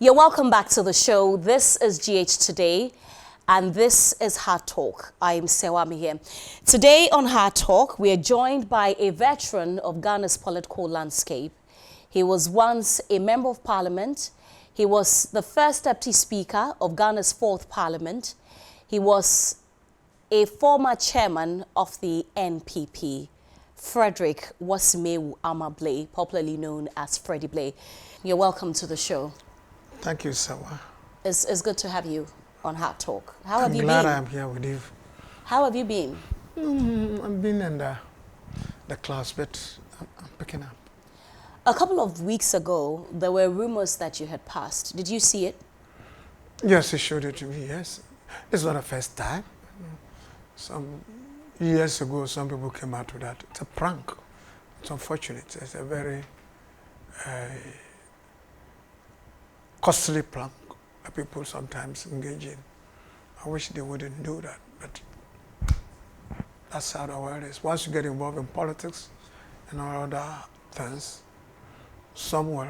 You're welcome back to the show. This is GH Today, and this is Hard Talk. I am Serwaa Amihere. Today on Hard Talk, we are joined by a veteran of Ghana's political landscape. He was once a member of parliament. He was the first deputy speaker of Ghana's fourth parliament. He was a former chairman of the NPP, Freddie Blay, popularly known as Freddie Blay. You're welcome to the show. Thank you, Serwaa. It's good to have you on Hard Talk. How have you been? I'm glad I'm here with you. How have you been? I've been in the class, but I'm picking up. A couple of weeks ago, there were rumors that you had passed. Did you see it? Yes, he showed it to me, yes. It's not the first time. Some years ago, some people came out with that. It's a prank. It's unfortunate. It's a very costly prank that people sometimes engage in. I wish they wouldn't do that, but that's how the world is. Once you get involved in politics and all other things, some will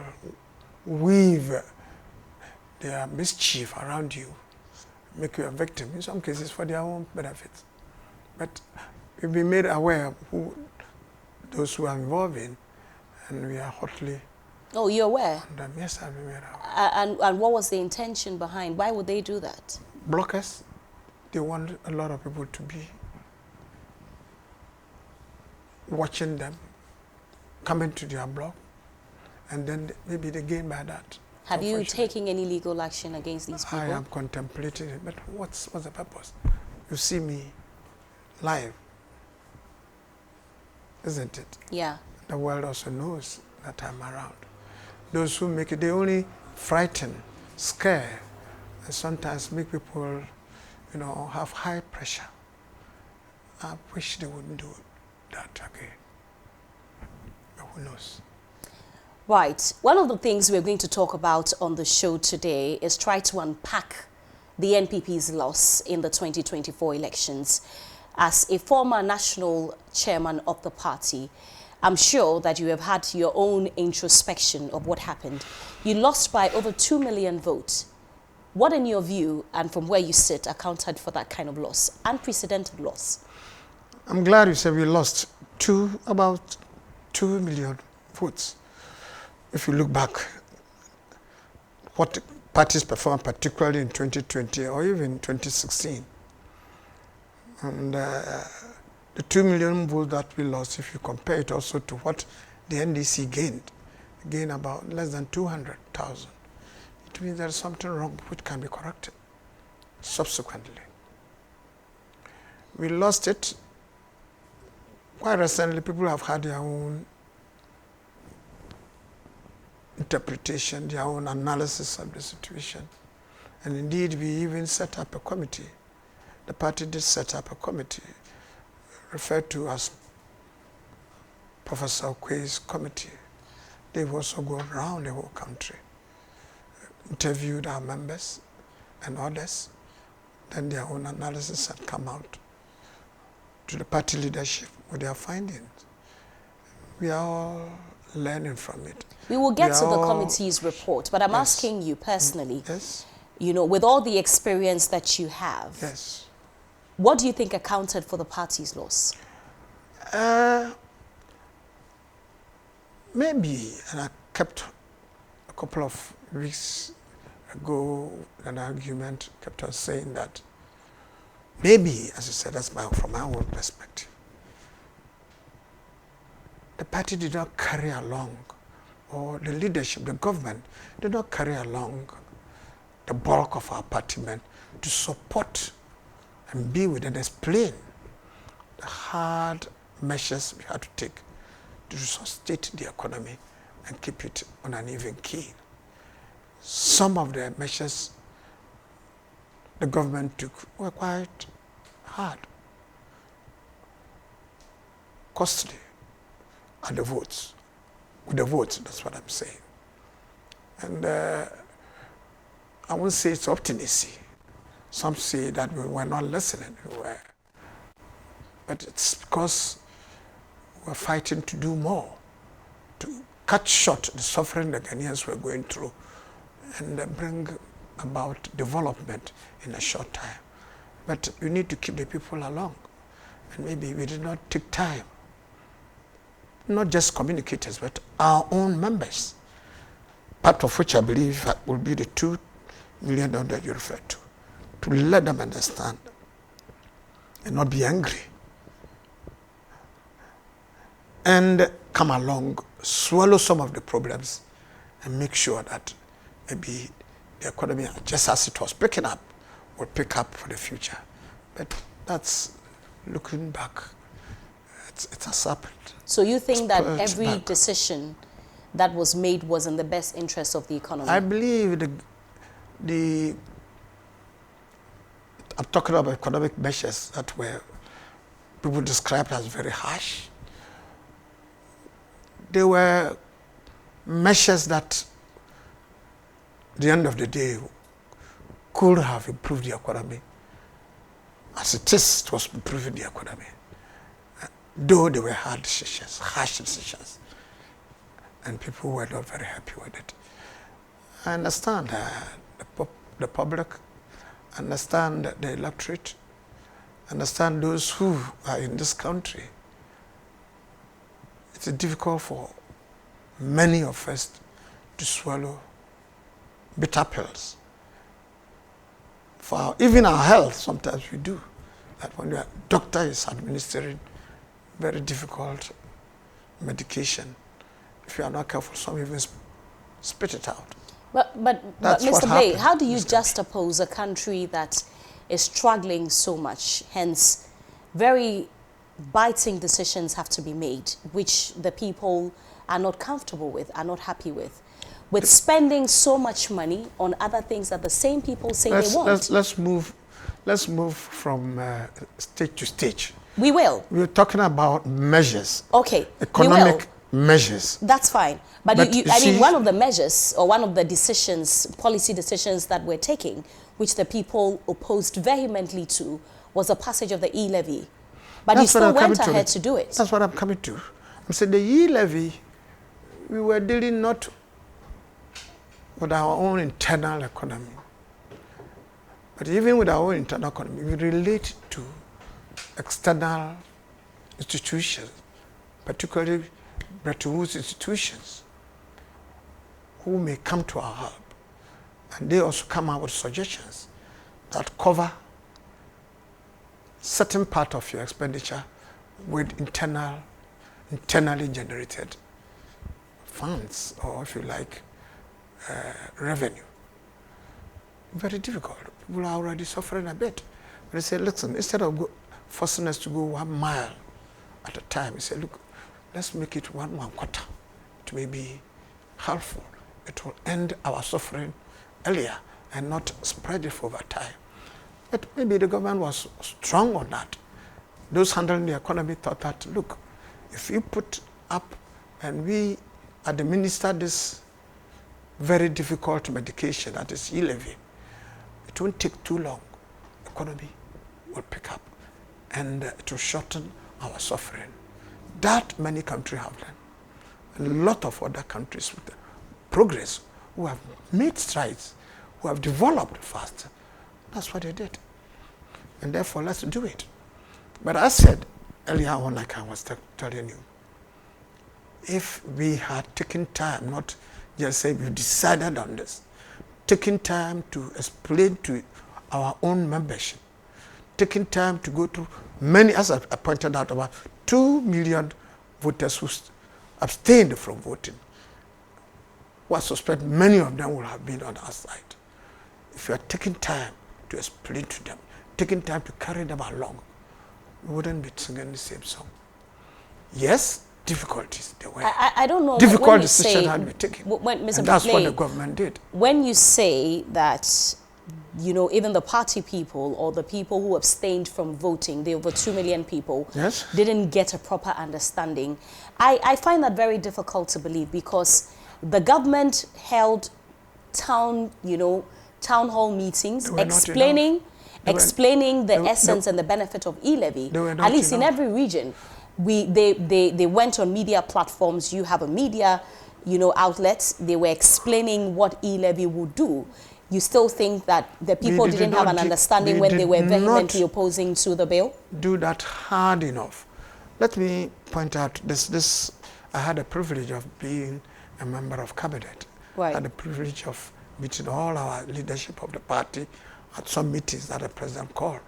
weave their mischief around you, make you a victim, in some cases for their own benefit. But we've been made aware of those who are involved in, and we are hotly. Oh, you're aware? Yes, I've been made aware. And what was the intention behind? Why would they do that? Blockers, they want a lot of people to be watching them, coming to their blog, and then maybe they gain by that. Have you taken any legal action against these people? I am contemplating it, but what's the purpose? You see me live, isn't it? Yeah. The world also knows that I'm around. Those who make it, they only frighten, scare, and sometimes make people, have high pressure. I wish they wouldn't do that again. But who knows? Right. One of the things we're going to talk about on the show today is try to unpack the NPP's loss in the 2024 elections. As a former national chairman of the party, I'm sure that you have had your own introspection of what happened. You lost by over 2 million votes. What, in your view, and from where you sit, accounted for that kind of loss, unprecedented loss? I'm glad you said we lost about 2 million votes. If you look back, what parties performed, particularly in 2020 or even 2016, and the 2 million votes that we lost, if you compare it also to what the NDC gained about less than 200,000. It means there's something wrong which can be corrected subsequently. We lost it. Quite recently, people have had their own interpretation, their own analysis of the situation. And indeed, we even set up a committee. The party did set up a committee referred to as Professor Okwe's committee. They've also gone around the whole country, interviewed our members and others, then their own analysis had come out to the party leadership with their findings. We are all learning from it. We will get to the committee's report, but I'm asking you personally, yes, with all the experience that you have, yes, what do you think accounted for the party's loss? Maybe, and I kept a couple of weeks ago an argument, kept on saying that maybe, as you said, that's from my own perspective, the party did not carry along, or the leadership, the government, did not carry along the bulk of our party men to support and be with and explain the hard measures we had to take to sustain the economy and keep it on an even keel. Some of the measures the government took were quite hard, costly at the votes. With the votes, that's what I'm saying. And I won't say it's obstinacy. Some say that we were not listening. But it's because we're fighting to do more, to cut short the suffering the Ghanaians were going through and bring about development in a short time. But we need to keep the people along. And maybe we did not take time, not just communicators, but our own members, part of which I believe will be the 2 million that you referred to let them understand and not be angry. And come along, swallow some of the problems and make sure that maybe the economy, just as it was picking up, will pick up for the future. But that's looking back. It has happened. So you think that every decision that was made was in the best interest of the economy? I believe I'm talking about economic measures that were people described as very harsh. They were measures that, at the end of the day, could have improved the economy. As it is, it was improving the economy. Though they were hard decisions, harsh decisions, and people were not very happy with it. I understand the public, understand the electorate, understand those who are in this country. It's difficult for many of us to swallow bitter pills. For even our health, sometimes we do. That when the doctor is administering very difficult medication, if you are not careful, some even spit it out. But Mr. Blay, how do you juxtapose a country that is struggling so much, hence very biting decisions have to be made, which the people are not comfortable with, are not happy with spending so much money on other things that the same people say they want? Let's move from stage to stage. We will. We're talking about measures. Okay. Economic measures. That's fine. But I mean, one of the measures or one of the decisions, policy decisions that we're taking, which the people opposed vehemently to, was the passage of the e-levy. But you still went ahead to do it. That's what I'm coming to. I'm saying the e-levy, we were dealing not with our own internal economy, but even with our own internal economy, we relate to external institutions, particularly Bretton Woods institutions, who may come to our help. And they also come out with suggestions that cover certain part of your expenditure with internally generated funds, or if you like, revenue. Very difficult. People are already suffering a bit. But they say, listen, instead of forcing us to go 1 mile at a time, they say, look, let's make it one quarter. It may be helpful. It will end our suffering earlier and not spread it over time. But maybe the government was strong on that. Those handling the economy thought that, look, if you put up and we administer this very difficult medication, that is e-levy, it won't take too long. The economy will pick up and it will shorten our suffering. That many countries have done. And a lot of other countries with progress, who have made strides, who have developed faster, that's what they did. And therefore, let's do it. But I said earlier on, like I was telling you, if we had taken time, not just say we decided on this, taking time to explain to our own membership, taking time to go to many, as I pointed out, about 2 million voters who abstained from voting. I suspect many of them will have been on our side. If you are taking time to explain to them, taking time to carry them along, we wouldn't be singing the same song. Yes, difficulties there were. I don't know. Difficult decisions had to be taken. And that's what the government did. When you say that, you know, even the party people or the people who abstained from voting, the over 2 million people, yes, didn't get a proper understanding, I find that very difficult to believe, because the government held town hall meetings explaining the essence and the benefit of e-levy. At least in every region, they went on media platforms. You have a media outlets, they were explaining what e-levy would do. You still think that the people didn't have an understanding when they were vehemently opposing to the bill? Do that hard enough. Let me point out this. I had the privilege of being a member of cabinet. Right. I had the privilege of meeting all our leadership of the party at some meetings that the president called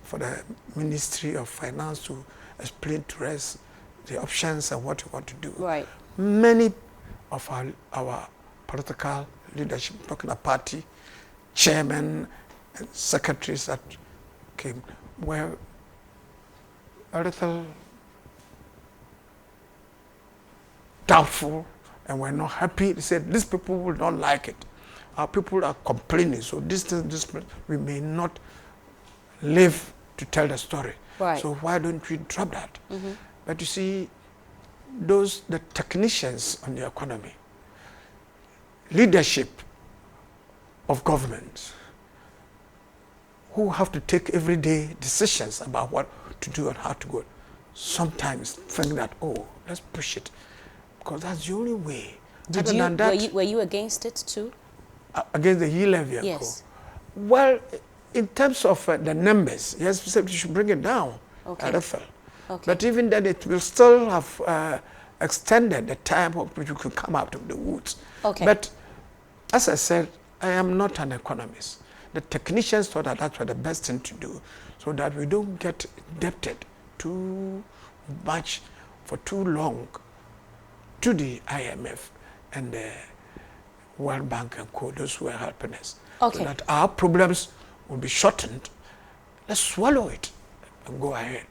for the Ministry of Finance to explain to us the options and what we want to do. Right. Many of our political leadership, talking about party chairmen and secretaries that came, were a little doubtful and were not happy. They said, these people will not like it. Our people are complaining, so this we may not live to tell the story. Right. So why don't we drop that? But you see, the technicians on the economy, leadership of government, who have to take everyday decisions about what to do and how to go, sometimes think that, oh, let's push it, because that's the only way. Were you against it too? Against the e-levy? Yes. Well, in terms of the numbers, yes, we said we should bring it down. Okay. Okay. Okay. But even then, it will still have extended the time of which you could come out of the woods. Okay. But as I said, I am not an economist. The technicians thought that that's the best thing to do, so that we don't get indebted too much for too long to the IMF and the World Bank and co, those who are helping us. Okay. So that our problems will be shortened. Let's swallow it and go ahead.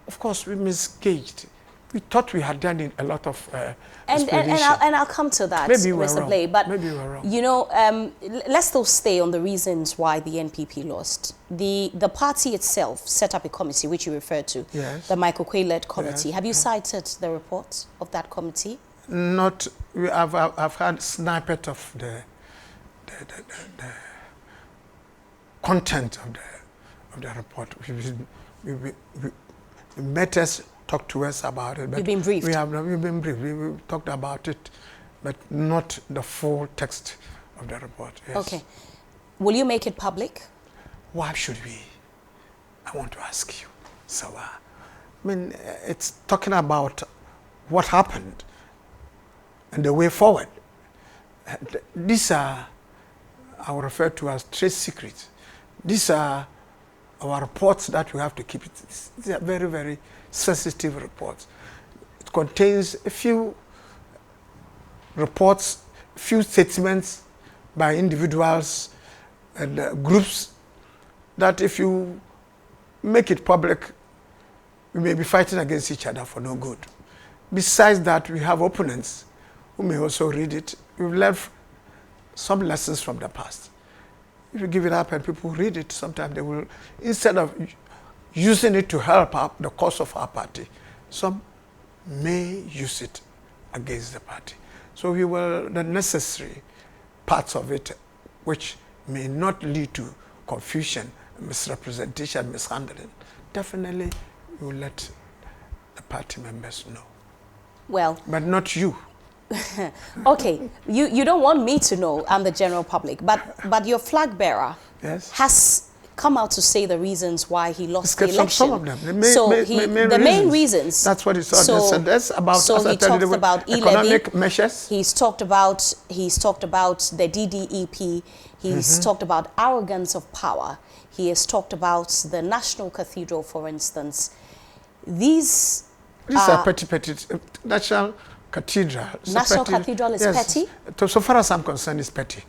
Of course, we misgauged. We thought we had done a lot of and I'll come to that, Mr. Blay. But maybe you were wrong. let's still stay on the reasons why the NPP lost. The party itself set up a committee, which you referred to, yes, the Michael Quay-led committee. Yes. Have you cited the report of that committee? Not. I've had snippet of the content of the report. The matters talked to us about it. But you've been briefed. We've been briefed. We talked about it, but not the full text of the report. Yes. Okay. Will you make it public? Why should we? I want to ask you, Serwaa. I mean, it's talking about what happened and the way forward. These are, I will refer to as trade secrets. These are our reports that we have to keep. These are very, very sensitive reports. It contains a few reports, a few statements by individuals and groups that if you make it public, we may be fighting against each other for no good. Besides that, we have opponents who may also read it. We've learned some lessons from the past. If you give it up and people read it, sometimes they will, instead of using it to help up the cause of our party, some may use it against the party. So we will, the necessary parts of it, which may not lead to confusion, misrepresentation, mishandling, definitely we will let the party members know. Well, but not you. Okay, you don't want me to know, I'm the general public, but your flag bearer, yes, has come out to say the reasons why he lost the election. Some of them. The main reasons. That's what he said. So that's about. So he talked about economic measures. He's talked about the DDEP. He's talked about arrogance of power. He has talked about the National Cathedral, for instance. These are petty. National Cathedral. National Cathedral is petty? So far as I'm concerned, it's petty.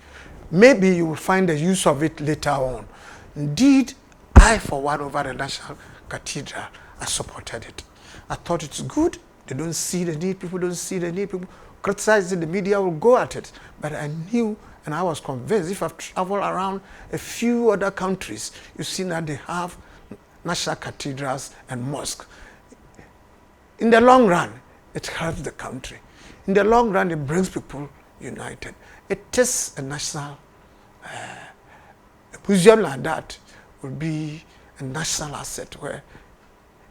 Maybe you will find the use of it later on. Indeed, I, for one, over the National Cathedral, I supported it. I thought it's good. They don't see the need. People don't see the need. People criticize it. The media will go at it. But I knew and I was convinced, if I've traveled around a few other countries, you see that they have national cathedrals and mosques. In the long run, it helps the country. In the long run, it brings people united. It is a national, a museum like that will be a national asset where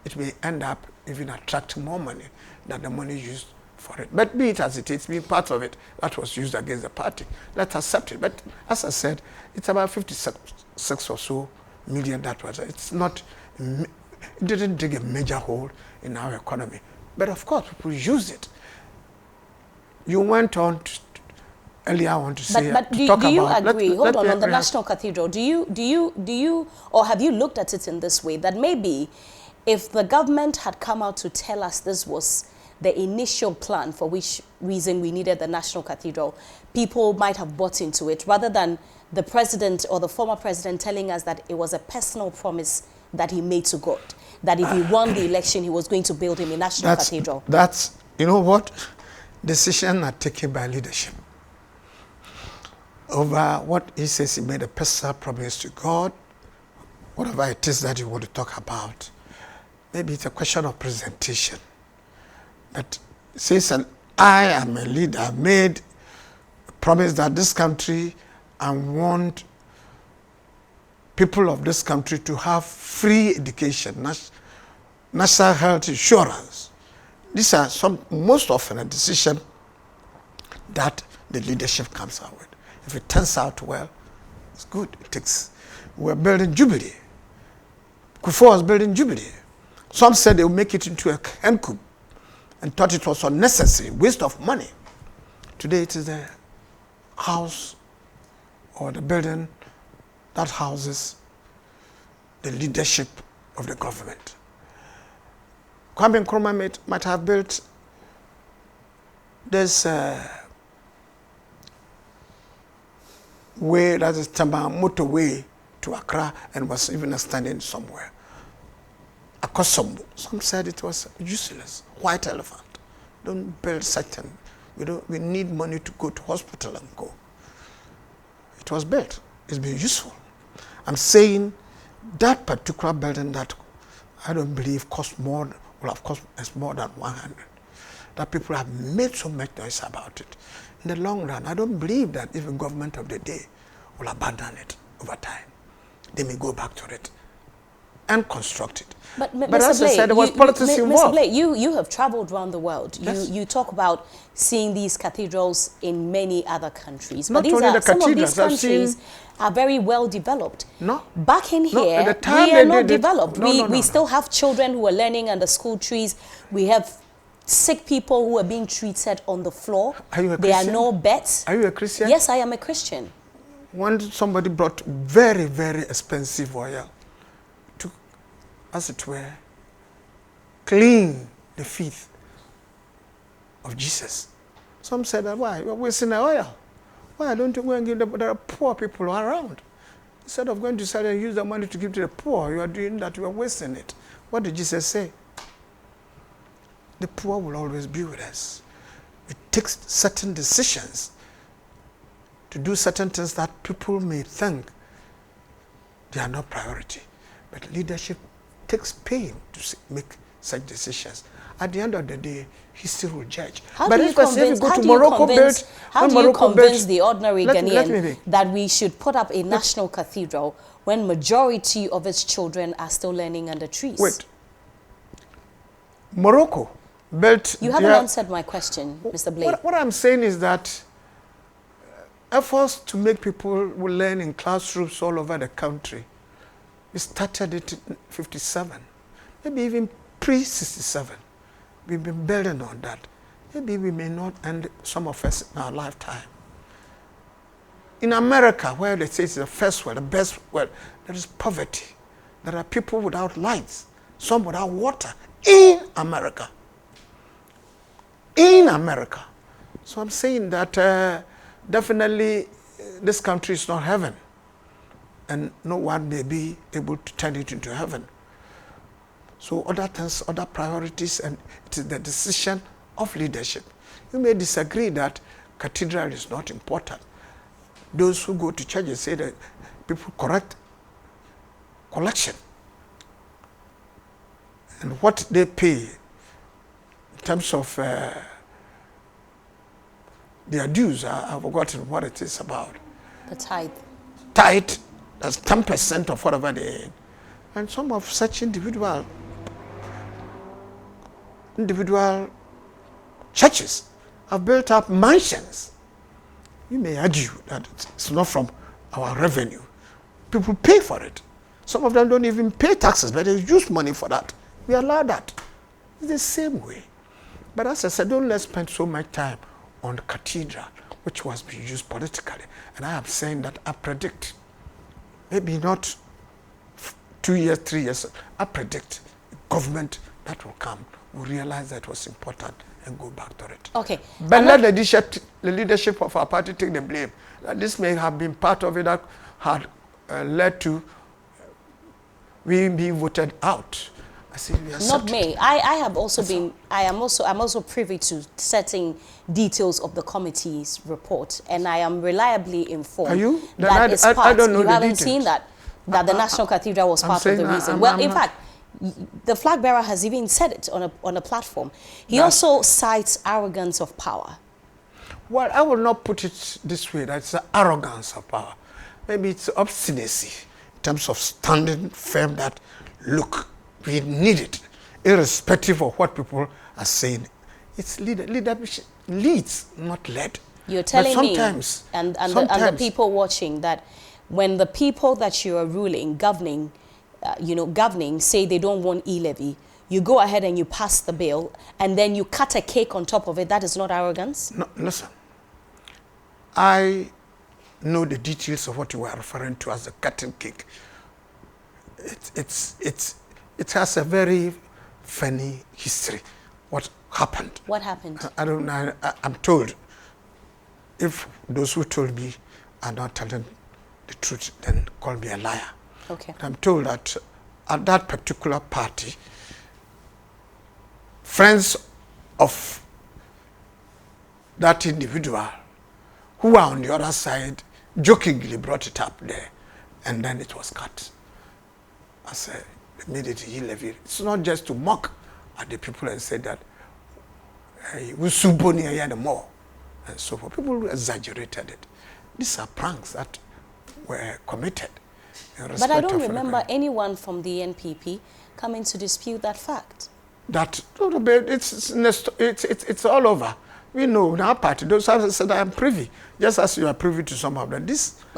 it may end up even attracting more money than the money used for it. But be it as it is, being part of it, that was used against the party. Let's accept it. But as I said, it's about 56 or so million that was. It's not, it didn't dig a major hole in our economy. But of course, people use it. You went on to, earlier on to say, but do you agree? Hold on the National Cathedral. Do you, or have you looked at it in this way, that maybe if the government had come out to tell us this was the initial plan for which reason we needed the National Cathedral, people might have bought into it, rather than the president or the former president telling us that it was a personal promise that he made to God, that if he won the election, he was going to build him a National Cathedral? That's, you know what? Decisions are taken by leadership over what he says he made a personal promise to God, whatever it is that you want to talk about. Maybe it's a question of presentation. But says, I am a leader, I made a promise that this country, I want people of this country to have free education, national health insurance. These are most often a decision that the leadership comes out with. If it turns out well, it's good. We're building Jubilee. Kufuor was building Jubilee. Some said they would make it into a hen coop and thought it was unnecessary, waste of money. Today it is the house or the building that houses the leadership of the government. Kwame Nkrumah might have built this way, that is Tamba motorway to Accra, and was even standing somewhere. Akosombo. Some said it was useless. White elephant. Don't build such an. We need money to go to hospital and go. It was built. It's been useful. I'm saying that particular building that I don't believe will have cost us more than 100. That people have made so much noise about it. In the long run, I don't believe that even government of the day will abandon it over time. They may go back to it and construct it. But as I said, there was politics involved. Mr. Blay, you have traveled around the world. Yes. You talk about seeing these cathedrals in many other countries. Not but only the some of cathedrals, these countries are very well developed. No. Back in here, at the time we are not developed. We still have children who are learning under school trees. We have sick people who are being treated on the floor. Are you a Christian? There are no beds. Are you a Christian? Yes, I am a Christian. When somebody brought very, very expensive oil to, as it were, clean the feet of Jesus. Some said, why? You're wasting the oil. Why don't you go and give them? There are poor people around. Instead of going to sell and use the money to give to the poor, you are doing that, you are wasting it. What did Jesus say? The poor will always be with us. It takes certain decisions to do certain things that people may think they are not priority. But leadership takes pain to make such decisions. At the end of the day, history will judge. How do you convince the ordinary Ghanaian that we should put up a national cathedral when majority of its children are still learning under trees? Wait. Morocco built... You haven't answered my question, Mr. Blay. What I'm saying is that efforts to make people will learn in classrooms all over the country. We started it in 57, maybe even pre-67. We've been building on that. Maybe we may not end, some of us, in our lifetime. In America, where they say it's the first world, the best world, there is poverty. There are people without lights, some without water, in America. In America. So I'm saying that definitely this country is not heaven, and no one may be able to turn it into heaven. So other things, other priorities, and it is the decision of leadership. You may disagree that cathedral is not important. Those who go to churches say that people correct collection and what they pay in terms of their dues. I've forgotten what it is about. The tithe. Tithe, that's 10% of whatever they earn. And some of such individual churches have built up mansions. You may argue that it's not from our revenue. People pay for it. Some of them don't even pay taxes, but they use money for that. We allow that. It's the same way. But as I said, don't let's spend so much time on the cathedral, which was being used politically. And I am saying that I predict, maybe not 2 years, 3 years, I predict the government that will come will realize that it was important and go back to it. Okay. But let the leadership of our party take the blame. That this may have been part of it that had led to we being voted out. I say we not me. I have also been. I'm also privy to certain details of the committee's report, and I am reliably informed. Are you? That is part. I don't know you the haven't details. seen that the National Cathedral was part of the reason. Well, in fact, the flag bearer has even said it on a platform. He also cites arrogance of power. Well, I will not put it this way. That's arrogance of power. Maybe it's obstinacy in terms of standing firm that, look, we need it, irrespective of what people are saying. It's leadership leads, not led. You're telling me, sometimes, and the people watching, that when the people that you are ruling, governing, say they don't want e-levy, you go ahead and you pass the bill, and then you cut a cake on top of it. That is not arrogance? No, listen. I know the details of what you were referring to as the cutting cake. It has a very funny history. What happened? What happened? I don't know. I'm told, if those who told me are not telling the truth, then call me a liar. Okay. But I'm told that at that particular party, friends of that individual who were on the other side jokingly brought it up there, and then it was cut. I said, they made it e-levy. It's not just to mock at the people and say that we suboni more and so forth. People exaggerated it. These are pranks that were committed. But I don't remember anyone from the NPP coming to dispute that fact. It's all over. We know in our party, those have said I am privy, just as you are privy to some of them.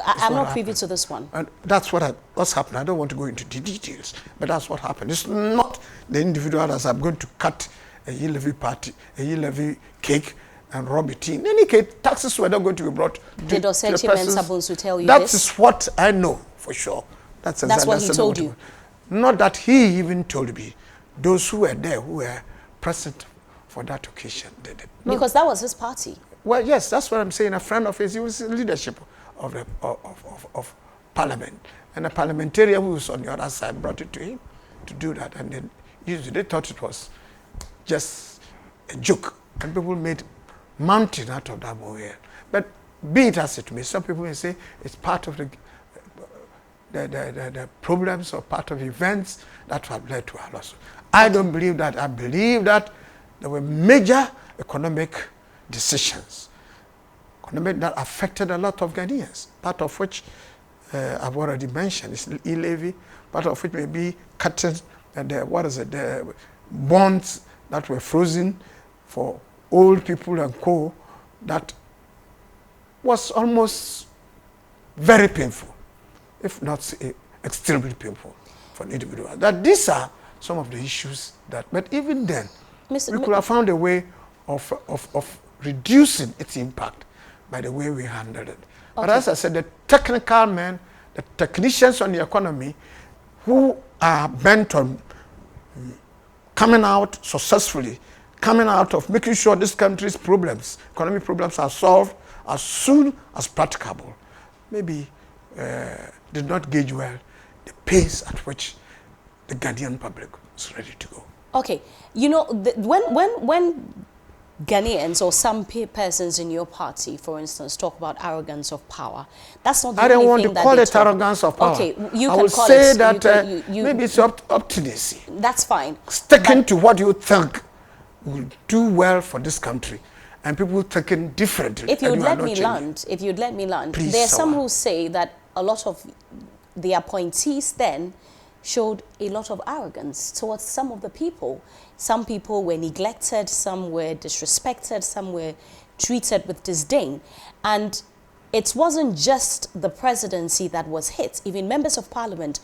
I'm not privy to this one. And that's what's happened. I don't want to go into the details, but that's what happened. It's not the individual that I'm going to cut a e-levy party, a e-levy cake, and rob it in. In any case, taxes were not going to be brought to Did Osechi Mensabunsu tell you this? this? That is what I know for sure. That's what he told you? Not that he even told me. Those who were there, who were present for that occasion, did it. No. Because that was his party. Well, yes, that's what I'm saying. A friend of his, he was in leadership of parliament. And a parliamentarian who was on the other side brought it to him to do that. And then they thought it was just a joke. And people made mountain out of that Bawumia. But be it as it may, some people may say it's part of the problems or part of events that have led to our loss. I don't believe that. I believe that there were major economic decisions that affected a lot of Ghanaians, part of which I've already mentioned is e-levy, part of which may be cutting the bonds that were frozen for old people and co. That was almost very painful, if not extremely painful for the individual. That these are some of the issues that, but even then, we could have found a way of reducing its impact by the way we handled it. Okay. But as I said, the technical men, the technicians on the economy who are bent on coming out successfully, coming out of making sure this country's problems, economic problems are solved as soon as practicable, maybe did not gauge well the pace at which the Ghanaian public is ready to go. Okay, you know, when Ghanaians or some persons in your party, for instance, talk about arrogance of power, that's not the I don't only want thing to call it arrogance of power. Okay, you I can would call say it. that maybe it's obstinacy. That's fine. Sticking to what you think will do well for this country, and people thinking differently. If you'd let me land, Please, there are some Serwaa. who say that a lot of the appointees then showed a lot of arrogance towards some of the people. Some people were neglected, some were disrespected, some were treated with disdain. And it wasn't just the presidency that was hit. Even members of parliament,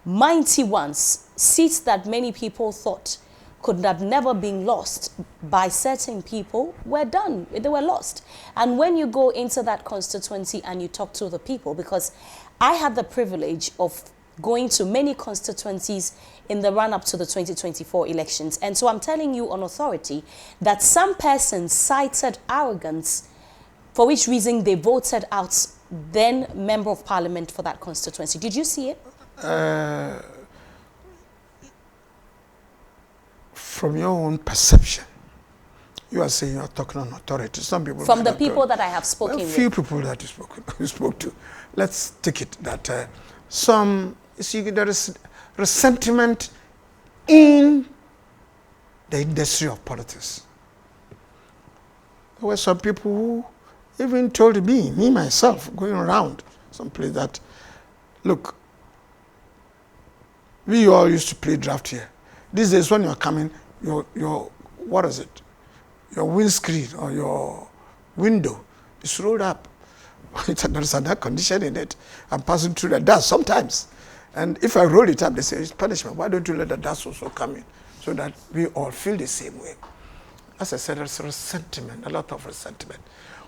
mighty ones, seats that many people thought could have never been lost by certain people, were done. They were lost. And when you go into that constituency and you talk to the people, because I had the privilege of going to many constituencies in the run-up to the 2024 elections. And so I'm telling you on authority that some persons cited arrogance, for which reason they voted out then member of parliament for that constituency. Did you see it? From your own perception, you are saying you are talking on authority. Some people... From the people that I have spoken with. A few people that you spoke to. Let's take it that some... You see, there is resentment in the industry of politics. There were some people who even told me myself, going around someplace that, look, we all used to play draft here. These days when you're coming, your what is it? Your windscreen or your window is rolled up. There is an air condition in it. I'm passing through the dust sometimes. And if I roll it up, they say, it's punishment. Why don't you let the dust also come in? So that we all feel the same way. As I said, there's resentment, a lot of resentment.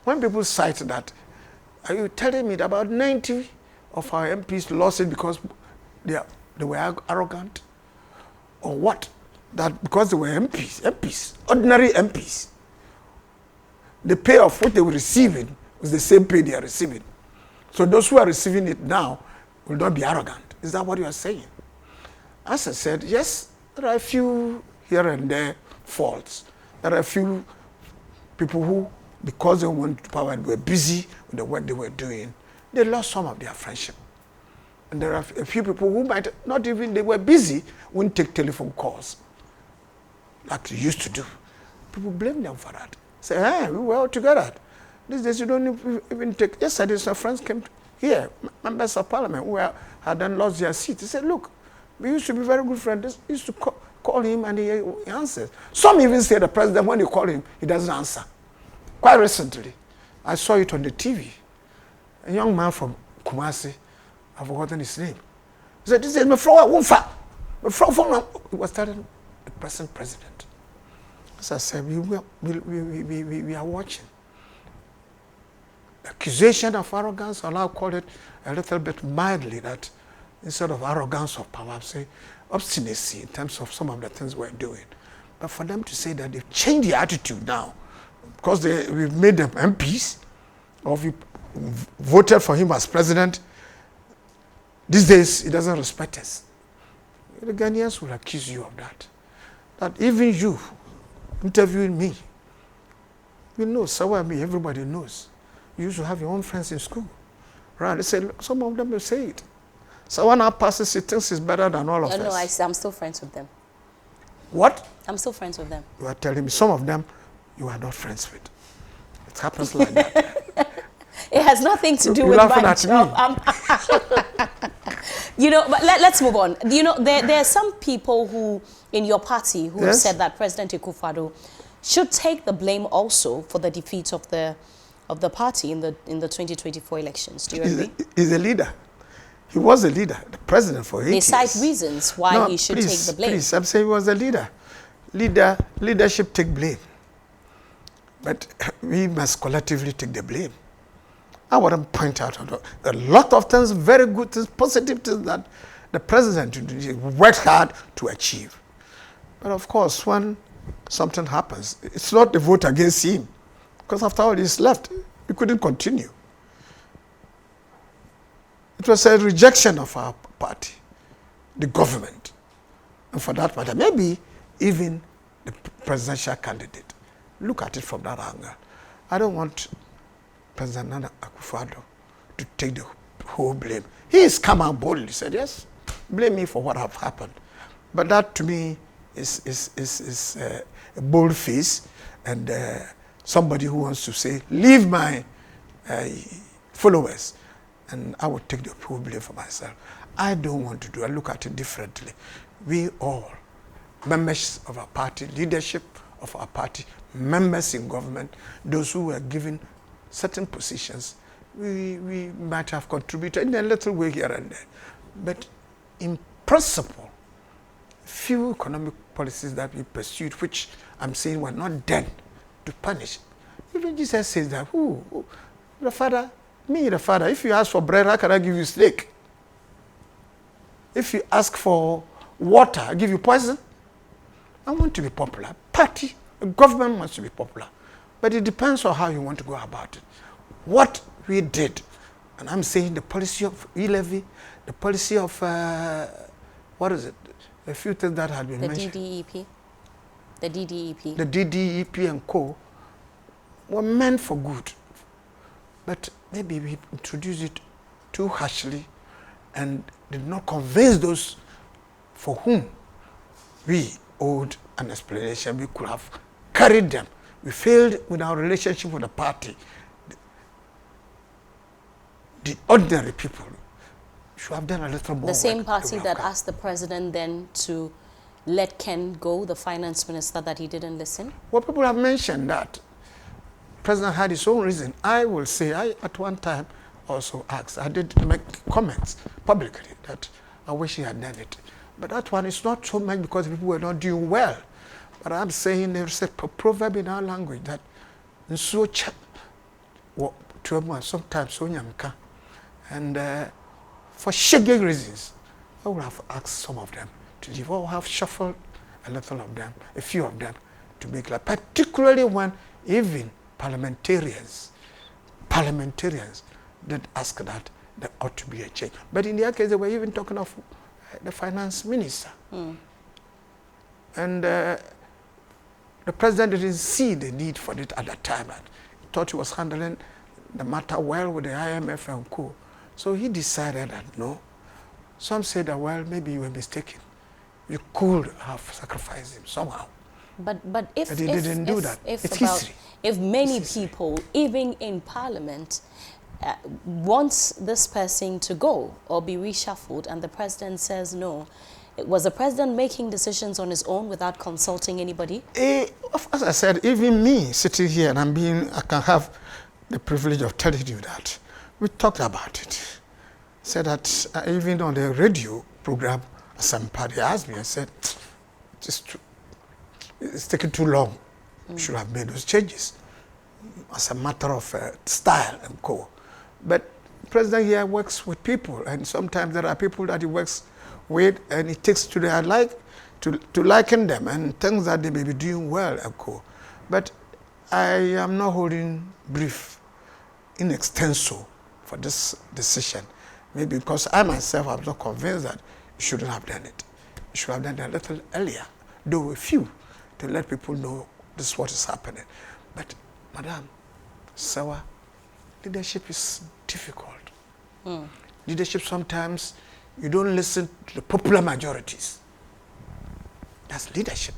When people cite that, are you telling me that about 90 of our MPs lost it because they were arrogant? Or what? That because they were MPs, ordinary MPs. The pay of what they were receiving was the same pay they are receiving. So those who are receiving it now will not be arrogant. Is that what you are saying? As I said, yes, there are a few here and there faults. There are a few people who, because they went to power and were busy with the work they were doing, they lost some of their friendship. And there are a few people who might not even, they were busy, wouldn't take telephone calls like they used to do. People blame them for that. Say, hey, we were all together. These days you don't even take, yesterday some friends came here, members of parliament who had then lost their seat. They said, look, we used to be very good friends. They used to call him and he answers. Some even say the president, when you call him, he doesn't answer. Quite recently, I saw it on the TV. A young man from Kumasi, I've forgotten his name. He said, this is my Freddie Blay. He was telling the present president. As I said, we are watching. The accusation of arrogance, I'll now call it a little bit mildly, that instead of arrogance of power, say obstinacy in terms of some of the things we're doing. But for them to say that they've changed their attitude now, because we've made them MPs, or we voted for him as president, these days he doesn't respect us. The Ghanaians will accuse you of that. That even you, interviewing me, you know, Serwaa, everybody knows. You used to have your own friends in school. Right? They say, some of them will say it. Serwaa now passes, he thinks he's better than all of us. No, I'm still friends with them. What? I'm still friends with them. You are telling me some of them you are not friends with. It happens like that. It has nothing to do with my job. You know, but let's move on. You know, there are some people who, in your party, who have said that President Akufo-Addo should take the blame also for the defeat of the party in the 2024 elections. Do you agree? He's a leader. He was a leader, the president for 8 years. They cite reasons why he should take the blame. Please, I'm saying he was a leader. Leadership take blame. But we must collectively take the blame. I want to point out a lot of things, very good things, positive things that the president worked hard to achieve. But of course, when something happens, it's not the vote against him. Because after all, he's left. He couldn't continue. It was a rejection of our party, the government. And for that matter, maybe even the presidential candidate. Look at it from that angle. I don't want President Nana Akufo-Addo to take the whole blame. He has come out boldly, said, yes, blame me for what have happened. But that to me is a bold face and somebody who wants to say, leave my followers and I will take the full blame for myself. I don't want to do it. I look at it differently. We all, members of our party, leadership of our party, members in government, those who were given certain positions, we might have contributed in a little way here and there. But in principle, few economic policies that we pursued, which I'm saying were not done to punish. Even Jesus says that, the father, me the father, if you ask for bread, how can I give you steak? If you ask for water, I give you poison. I want to be popular. Party, government wants to be popular. But it depends on how you want to go about it. What we did, and I'm saying the policy of e-levy, the policy of, what is it? A few things that had been mentioned. DDEP. The DDEP. The DDEP and co. were meant for good. But maybe we introduced it too harshly and did not convince those for whom we owed an explanation. We could have carried them. We failed with our relationship with the party. The ordinary people should have done a little more. The same party that asked the president then to let Ken go, the finance minister, that he didn't listen? Well, people have mentioned that. The president had his own reason. I will say, I at one time also asked, I did make comments publicly that I wish he had done it. But that one is not so much because people were not doing well. But I'm saying there's a proverb in our language that sometimes so nyamka. And for shaggy reasons, I would have asked some of them to leave, or have shuffled a little of them, a few of them, to make life, particularly when even parliamentarians did ask that there ought to be a change. But in their case, they were even talking of the finance minister. And the president didn't see the need for it at that time. And he thought he was handling the matter well with the IMF and co. So he decided that no. Some said that, well, maybe you were mistaken. You could have sacrificed him somehow. But if he didn't do that. It's history. If many people, even in Parliament, wants this person to go or be reshuffled, and the president says no, was the president making decisions on his own without consulting anybody? As I said, even me sitting here, and I can have the privilege of telling you that we talked about it. Said that even on the radio program, somebody asked me, I said, it's taking too long. We should have made those changes as a matter of style and co. But the president here works with people, and sometimes there are people that he works with, and he takes to their to liken them and things that they may be doing well and co. But I am not holding brief in extenso for this decision. Maybe because I myself am not convinced that you shouldn't have done it. You should have done it a little earlier, though a few, to let people know this is what is happening. But, Madam, Serwaa, leadership is difficult. Leadership, sometimes you don't listen to the popular majorities. That's leadership.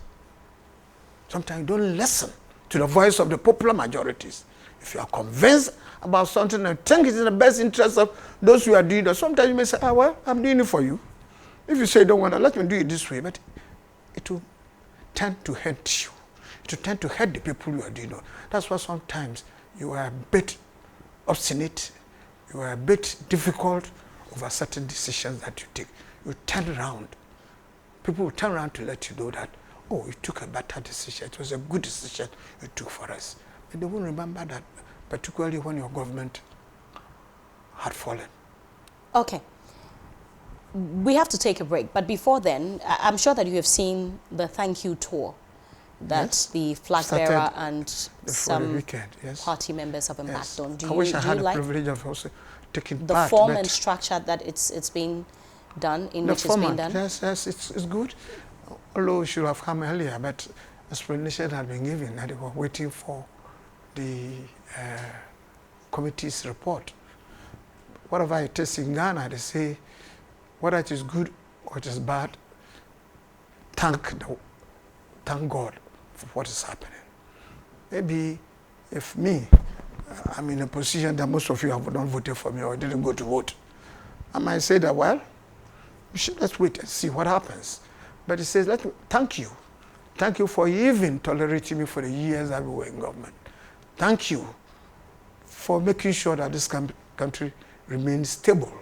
Sometimes you don't listen to the voice of the popular majorities. If you are convinced about something and think it's in the best interest of those who are doing it, sometimes you may say, well, I'm doing it for you. If you say you don't want to, let me do it this way, but it will tend to hurt you. It will tend to hurt the people you are doing it. That's why sometimes you are a bit obstinate, you are a bit difficult over certain decisions that you take. You turn around. People will turn around to let you know that, oh, you took a better decision. It was a good decision you took for us. But they won't remember that, particularly when your government had fallen. Okay. We have to take a break, but before then, I'm sure that you have seen the thank you tour that the flag bearer and some party members have embarked on. I wish I had the privilege of also taking part. The form and structure that it's being done, in which it's being done? Yes, it's good. Although it should have come earlier, but explanation had been given and they were waiting for the committee's report. Whatever it is in Ghana, they say, whether it is good or it is bad, thank God for what is happening. Maybe if me, I'm in a position that most of you have not voted for me or didn't go to vote. I might say that, well, let's wait and see what happens. But he says, thank you. Thank you for even tolerating me for the years that we were in government. Thank you for making sure that this country remains stable.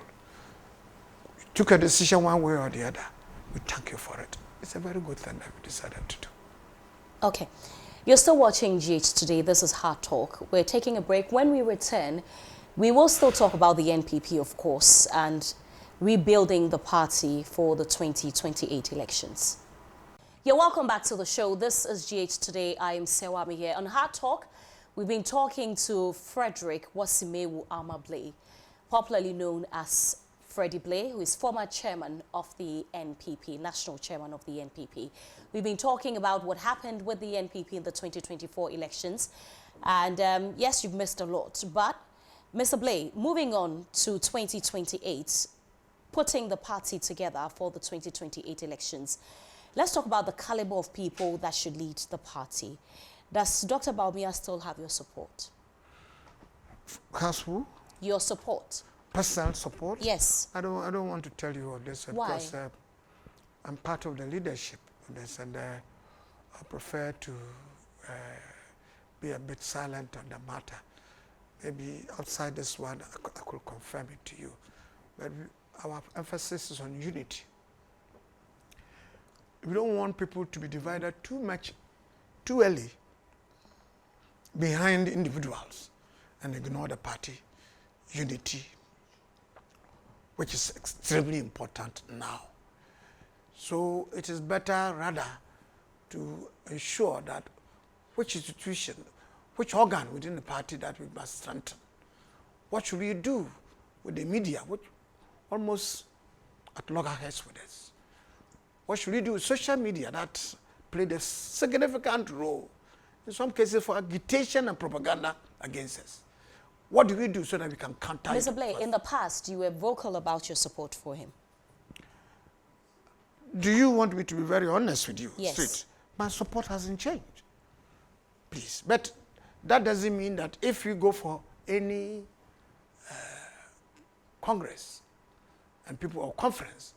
You took a decision one way or the other. We thank you for it. It's a very good thing that we decided to do. Okay. You're still watching GH Today. This is Hard Talk. We're taking a break. When we return, we will still talk about the NPP, of course, and rebuilding the party for the 2028 elections. You're welcome back to the show. This is GH Today. I am Serwaa Amihere. On Hard Talk, we've been talking to Frederick Blay, popularly known as Freddie Blay, who is former chairman of the NPP, National Chairman of the NPP. We've been talking about what happened with the NPP in the 2024 elections. And yes, you've missed a lot. But, Mr. Blay, moving on to 2028, putting the party together for the 2028 elections, let's talk about the caliber of people that should lead the party. Does Dr. Bawumia still have your support? Has who? Your support. Personal support? Yes. I don't want to tell you all this. Why? Because I'm part of the leadership of this, and I prefer to be a bit silent on the matter. Maybe outside this one, I could confirm it to you. But our emphasis is on unity. We don't want people to be divided too much, too early, behind individuals and ignore the party unity, which is extremely important now. So it is better rather to ensure that which institution, which organ within the party that we must strengthen. What should we do with the media, which almost at loggerheads with us? What should we do with social media that played a significant role, in some cases for agitation and propaganda against us? What do we do so that we can counter it? Mr. Blay, in the past, you were vocal about your support for him. Do you want me to be very honest with you? Yes. Straight? My support hasn't changed. Please. But that doesn't mean that if you go for any congress and people or conference,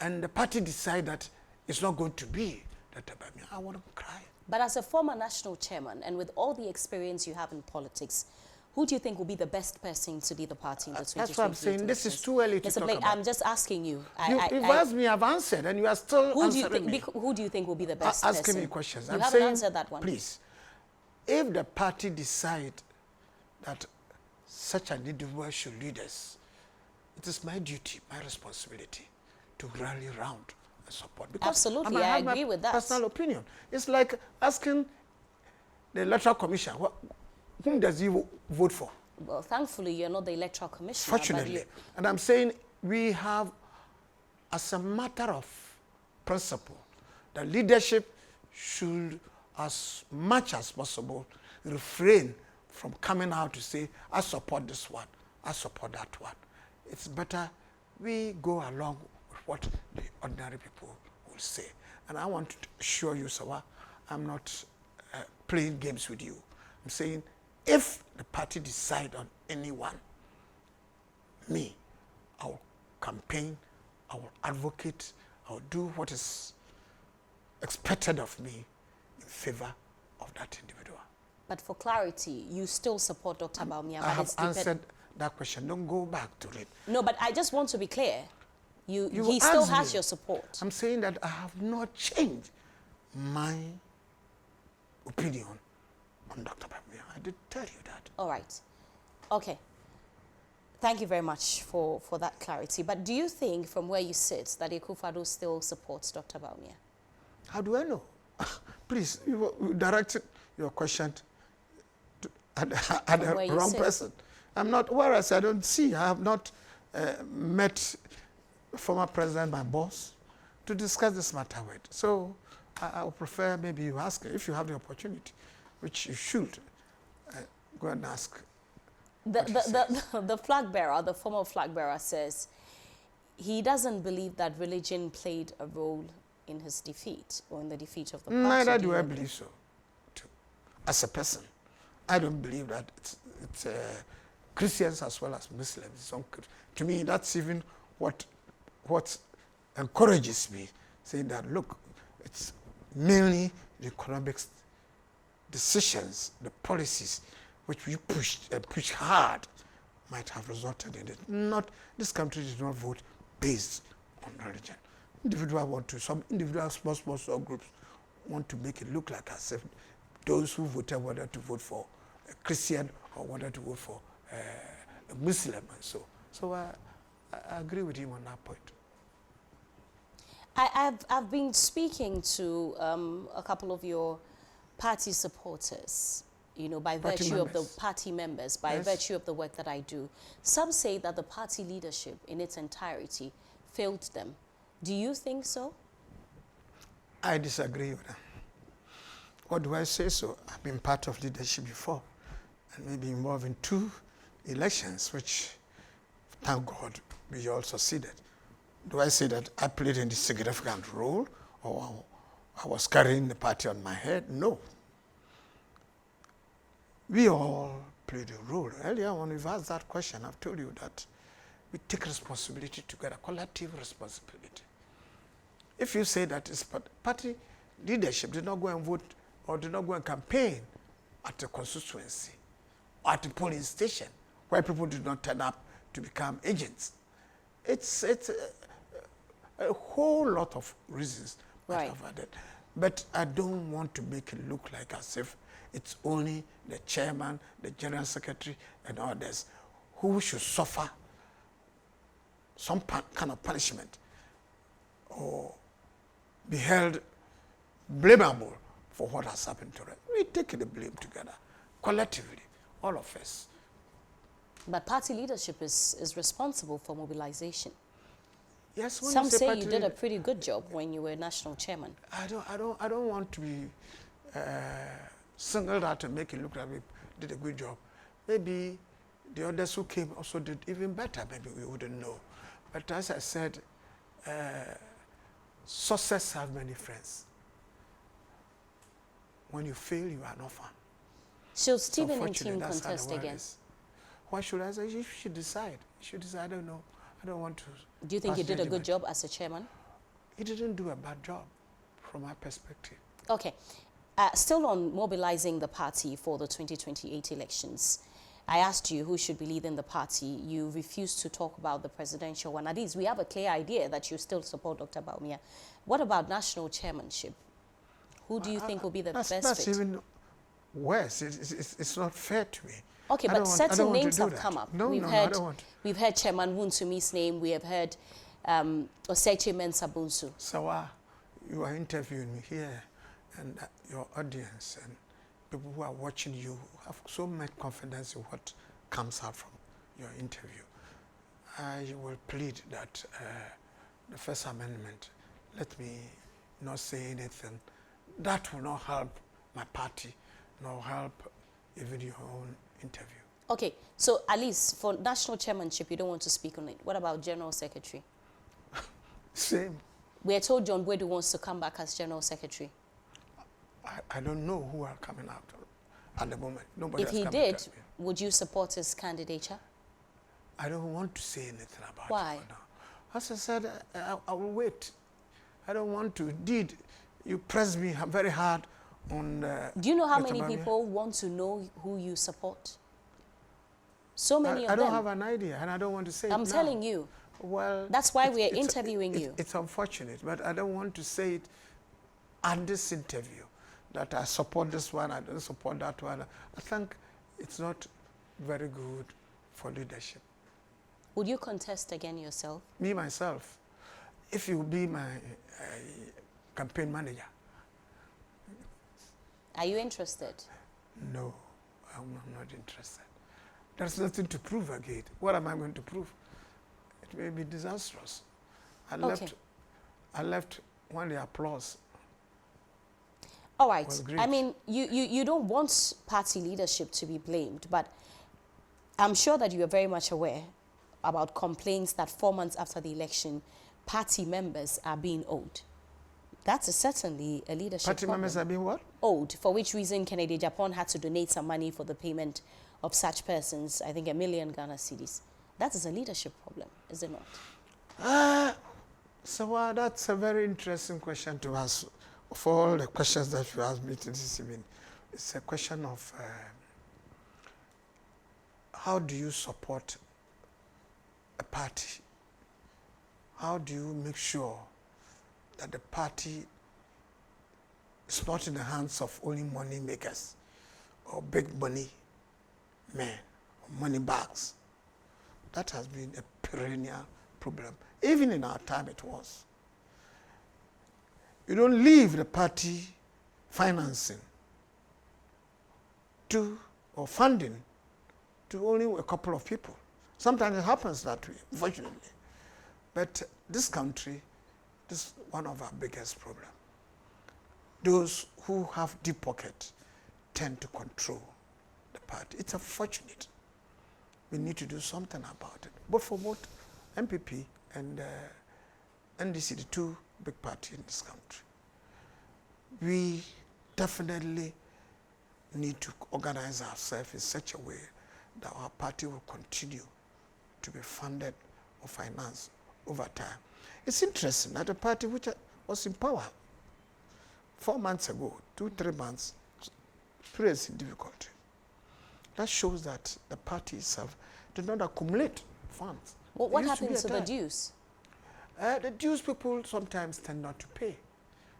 and the party decide that it's not going to be Dr. Bawumia, I want to cry. But as a former national chairman, and with all the experience you have in politics, who do you think will be the best person to lead the party in the 2028 That's what I'm saying. elections? This is too early to Mr. talk Blay, about. I'm just asking you. You've asked me, I've answered, and you are still answering me. Who do you think will be the best Asking person? me questions. You I'm haven't saying, answered that one. Please, if the party decide that such an individual should lead us, it is my duty, my responsibility to rally around and support. Because Absolutely, I I have agree my with that. personal opinion. It's like asking the Electoral Commission, whom does he vote for? Well, thankfully, you're not the Electoral Commissioner. Fortunately. And I'm saying we have, as a matter of principle, the leadership should, as much as possible, refrain from coming out to say, I support this one, I support that one. It's better we go along with what the ordinary people will say. And I want to assure you, Serwaa, I'm not playing games with you. I'm saying, if the party decide on anyone, me, I will campaign, I will advocate, I will do what is expected of me in favor of that individual. But for clarity, you still support Dr. Bawumia. I have answered that question. Don't go back to it. No, but I just want to be clear. He still asked has me. your support. I'm saying that I have not changed my opinion on Dr. Bawumia. I did tell you that. All right. Okay. Thank you very much for that clarity. But do you think, from where you sit, that Akufo-Addo still supports Dr. Bawumia? How do I know? Please, you directed your question at the wrong person. I'm not, whereas I don't see, I have not met former president, my boss, to discuss this matter with. So I would prefer maybe you ask, if you have the opportunity, which you should, go and ask. The flag bearer, the former flag bearer, says he doesn't believe that religion played a role in his defeat or in the defeat of the party. Neither do I believe so, too. As a person, I don't believe that it's Christians as well as Muslims. To me, that's even what encourages me, saying that, look, it's mainly the economic decisions, the policies which we pushed and pushed hard might have resulted in it. This country did not vote based on religion. Some individual small groups want to make it look like as if those who voted whether to vote for a Christian or whether to vote for a Muslim and so. So I agree with him on that point. I've been speaking to a couple of your party supporters, you know, by virtue of the party members, by virtue of the work that I do. Some say that the party leadership in its entirety failed them. Do you think so? I disagree with that. What do I say so? I've been part of leadership before and maybe involved in 2 elections, which, thank God, we all succeeded. Do I say that I played a significant role or I was carrying the party on my head? No. We all played a role. Earlier when we've asked that question, I've told you that we take responsibility together, collective responsibility. If you say that it's party leadership did not go and vote or did not go and campaign at the constituency or at the polling station where people did not turn up to become agents, it's a whole lot of reasons that I've added. But I don't want to make it look like as if it's only the chairman, the general secretary, and others who should suffer some kind of punishment or be held blameable for what has happened to us. We take the blame together, collectively, all of us. But party leadership is responsible for mobilization. Yes, some say you did a pretty good job when you were national chairman. I don't want to be singled out and make it look like we did a good job. Maybe the others who came also did even better. Maybe we wouldn't know. But as I said, success have many friends. When you fail, you are not fun. Should Stephen and team contest again? Why should I say? You should decide. You should decide. I don't know. I don't want to. Do you think you did a good job as a chairman? He didn't do a bad job, from my perspective. Okay. Still on mobilizing the party for the 2028 elections, I asked you who should be leading the party. You refused to talk about the presidential one. At least we have a clear idea that you still support Dr. Bawumia. What about national chairmanship? Who do you think will be the best fit? That's even worse. It's not fair to me. Okay, but certain names have come up. No, I don't want. We've heard Chairman Wunsumi's name. We have heard Oseche Mensah Bonsu. Serwaa, you are interviewing me here, and your audience and people who are watching you have so much confidence in what comes out from your interview. I will plead that the First Amendment, let me not say anything that will not help my party, nor help even your own interview. Okay, so at least for national chairmanship, you don't want to speak on it. What about general secretary? Same. We are told John Boydu wants to come back as general secretary. I don't know who are coming out at the moment. Nobody if he did, would you support his candidature? I don't want to say anything about Why? it now. As I said, I will wait. I don't want to. Indeed, you press me very hard on... Do you know how many people want to know who you support? So many of them. I don't have an idea, and I don't want to say it I'm telling you. Well, that's why we are interviewing you. It's unfortunate, but I don't want to say it at this interview, that I support this one, I don't support that one. I think it's not very good for leadership. Would you contest again yourself? Me, myself. If you be my campaign manager. Are you interested? No, I'm not interested. There's nothing to prove again. What am I going to prove? It may be disastrous. I left when the applause. All right. I mean, you don't want party leadership to be blamed, but I'm sure that you are very much aware about complaints that 4 months after the election, party members are being owed. That is certainly a leadership Party problem. members have been what? Owed, for which reason GHOne had to donate some money for the payment of such persons, I think 1 million Ghana cedis. That is a leadership problem, is it not? So that's a very interesting question to ask. For all the questions that you asked me this evening, it's a question of how do you support a party? How do you make sure that the party is not in the hands of only money makers or big money men or money bags? That has been a perennial problem. Even in our time it was. You don't leave the party financing to or funding to only a couple of people. Sometimes it happens that way, unfortunately. But this country, this is one of our biggest problems. Those who have deep pockets tend to control the party. It's unfortunate. We need to do something about it. But for both NPP and NDC, the two big parties in this country, we definitely need to organize ourselves in such a way that our party will continue to be funded or financed over time. It's interesting that a party which was in power 4 months ago, 2-3 months, experiencing difficulty. That shows that the party itself did not accumulate funds. Well, what happened to the dues? The dues people sometimes tend not to pay.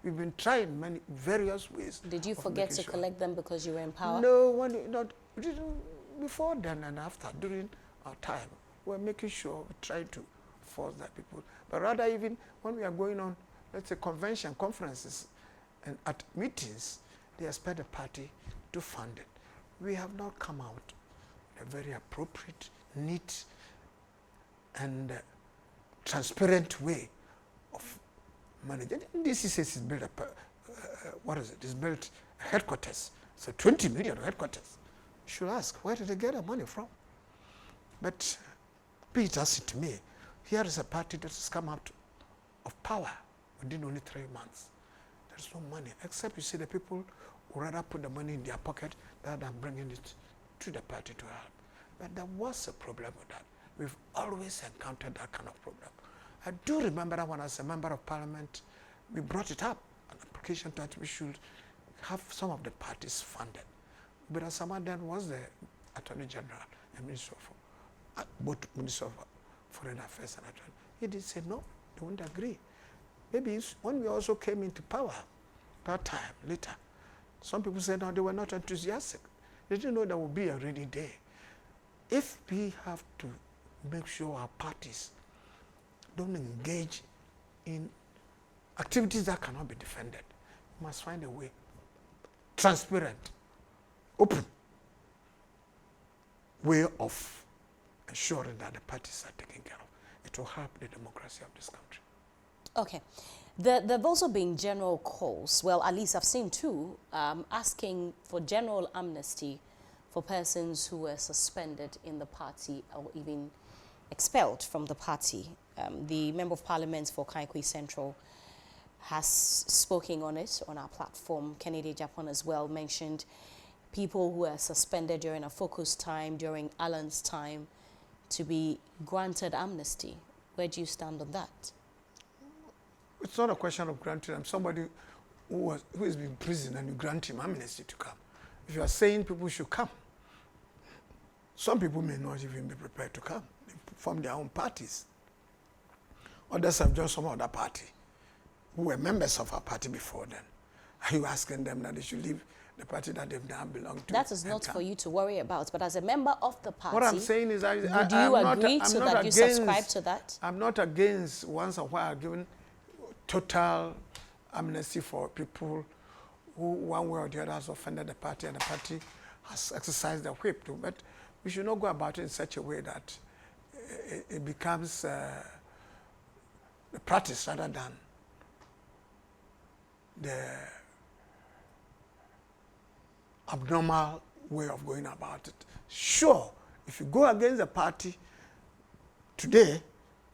We've been trying various ways. Did you forget to collect them because you were in power? No, we didn't, before then and after, during our time, we're making sure we try to force that people. But rather even when we are going on, let's say, conferences, and at meetings, they expect the party to fund it. We have not come out in a very appropriate, neat, and transparent way of managing. This is built up, what is it? It's built headquarters. So 20 million headquarters. You should ask, where did they get the money from? But be it as it may, here is a party that has come out of power within only 3 months. There's no money, except you see the people who rather put the money in their pocket rather than bringing it to the party to help. But there was a problem with that. We've always encountered that kind of problem. I do remember that when I was a member of parliament, we brought it up, an application that we should have some of the parties funded. But Asama then was the Attorney General and Minister of, both Minister of Foreign Affairs and Attorney. He did say no, they wouldn't agree. Maybe when we also came into power, that time, later, some people said no, they were not enthusiastic. They didn't know there would be a rainy day. If we have to make sure our parties don't engage in activities that cannot be defended, we must find a way, transparent, open way of ensuring that the parties are taken care of. It will help the democracy of this country. Okay. There have also been general calls, well, at least I've seen two, asking for general amnesty for persons who were suspended in the party or even expelled from the party. The Member of Parliament for Kaikui Central has spoken on it on our platform. GHOne as well mentioned people who were suspended during a focus time, during Alan's time, to be granted amnesty. Where do you stand on that? It's not a question of granting them. Somebody who has been in prison and you grant him amnesty to come. If you are saying people should come, some people may not even be prepared to come. They form their own parties. Others have joined some other party who were members of our party before then. Are you asking them that they should leave the party that they've now belonged to? That is not for you to worry about, but as a member of the party, what I'm saying is, do you agree to that? You subscribe to that? I'm not against once in a while giving total amnesty for people who one way or the other has offended the party and the party has exercised their whip to. But we should not go about it in such a way that it becomes the practice rather than the abnormal way of going about it. Sure, if you go against the party today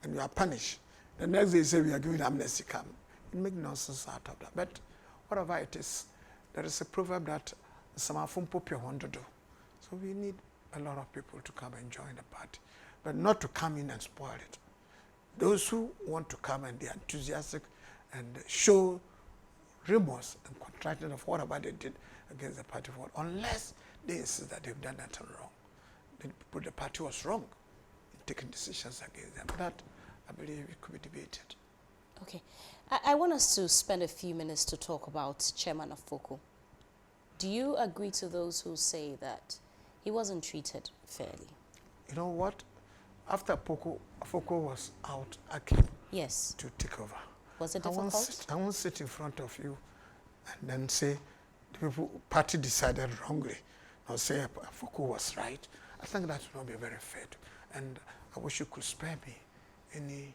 and you are punished, the next day you say we are giving amnesty, come. make nonsense out of that. But whatever it is, there is a proverb that Samafumpo Piondodo. So we need a lot of people to come and join the party, but not to come in and spoil it. Those who want to come and be enthusiastic and show remorse and contrition of whatever they did against the party, unless they insist that they've done nothing wrong. The party was wrong in taking decisions against them. That, I believe, it could be debated. Okay. I want us to spend a few minutes to talk about Chairman Afoko. Do you agree to those who say that he wasn't treated fairly? You know what? After Afoko was out, I came to take over. Was it difficult? I won't sit in front of you and then say the party decided wrongly, or say Afoko was right. I think that would not be very fair. And I wish you could spare me any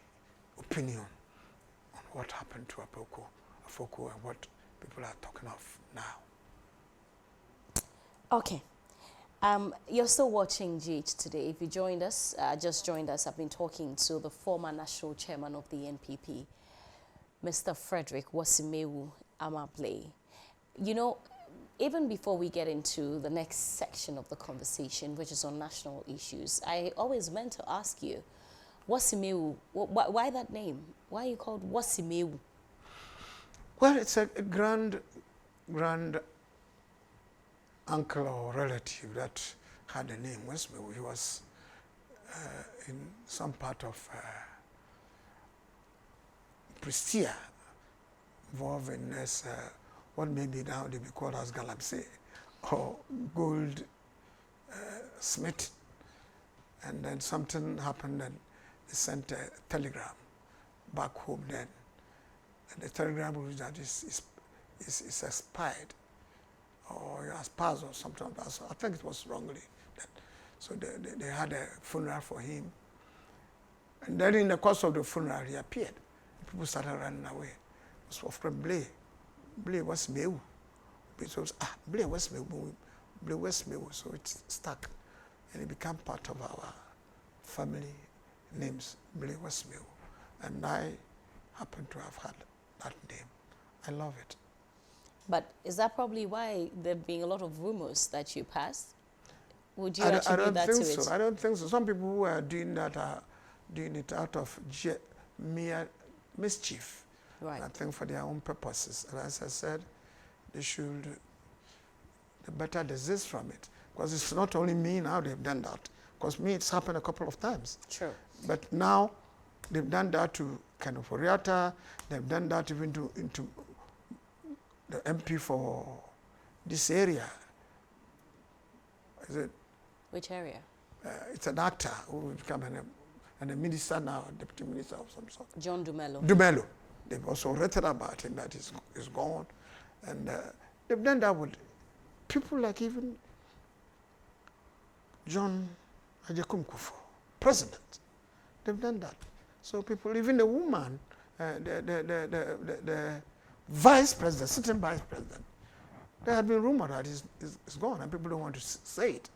opinion on what happened to Afoko and what people are talking of now. Okay. You're still watching GH Today. If you joined us, just joined us, I've been talking to the former national chairman of the NPP, Mr. Frederick Wasimewu Blay. You know, even before we get into the next section of the conversation, which is on national issues, I always meant to ask you, Wasimewu, why that name? Why are you called Wasimewu? Well, it's a grand uncle or relative that had the name Wasimewu. He was in some part of Prestia, involved in this, what maybe now they be called as Galamsey, or gold smith. And then something happened and they sent a telegram back home then. And the telegram was that is expired, or it has passed or something like that. So I think it was wrongly done. So they had a funeral for him. And then in the course of the funeral, he appeared. People started running away. It was for Freddie Blay. Blay Wasimewu. So it was, Blay Wasimewu. Blay Wasimewu. So it stuck. And it became part of our family names, Blay Wasimewu. And I happen to have had that name. I love it. But is that probably why there have been a lot of rumors that you passed? Would you attribute that to it? I don't think so. Some people who are doing that are doing it out of mere mischief. Right. I think for their own purposes. And as I said, they should better desist from it. Because it's not only me now they've done that. Because me, it's happened a couple of times. True. But now they've done that to kind of Oriata. They've done that even into the MP for this area. Is it? Which area? It's an actor who will become a minister now, deputy minister of some sort. John Dumelo. Dumelo. They've also written about him that he's gone. And they've done that with people like even John Ajakumkufo, president. They've done that. So people, even the woman, the vice president, sitting vice president, there had been rumor that he's gone and people don't want to say it.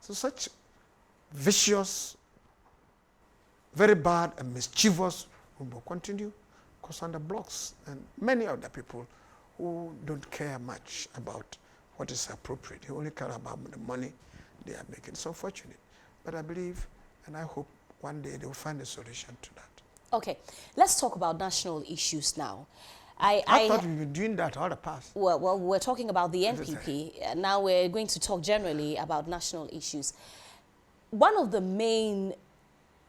So such vicious, very bad and mischievous will continue because under blocks and many other people who don't care much about what is appropriate. They only care about the money they are making. It's unfortunate. But I believe and I hope one day they will find a solution to that. Okay, let's talk about national issues now. I thought we've been doing that all the past. Well, we're talking about the NPP. Now we're going to talk generally about national issues. One of the main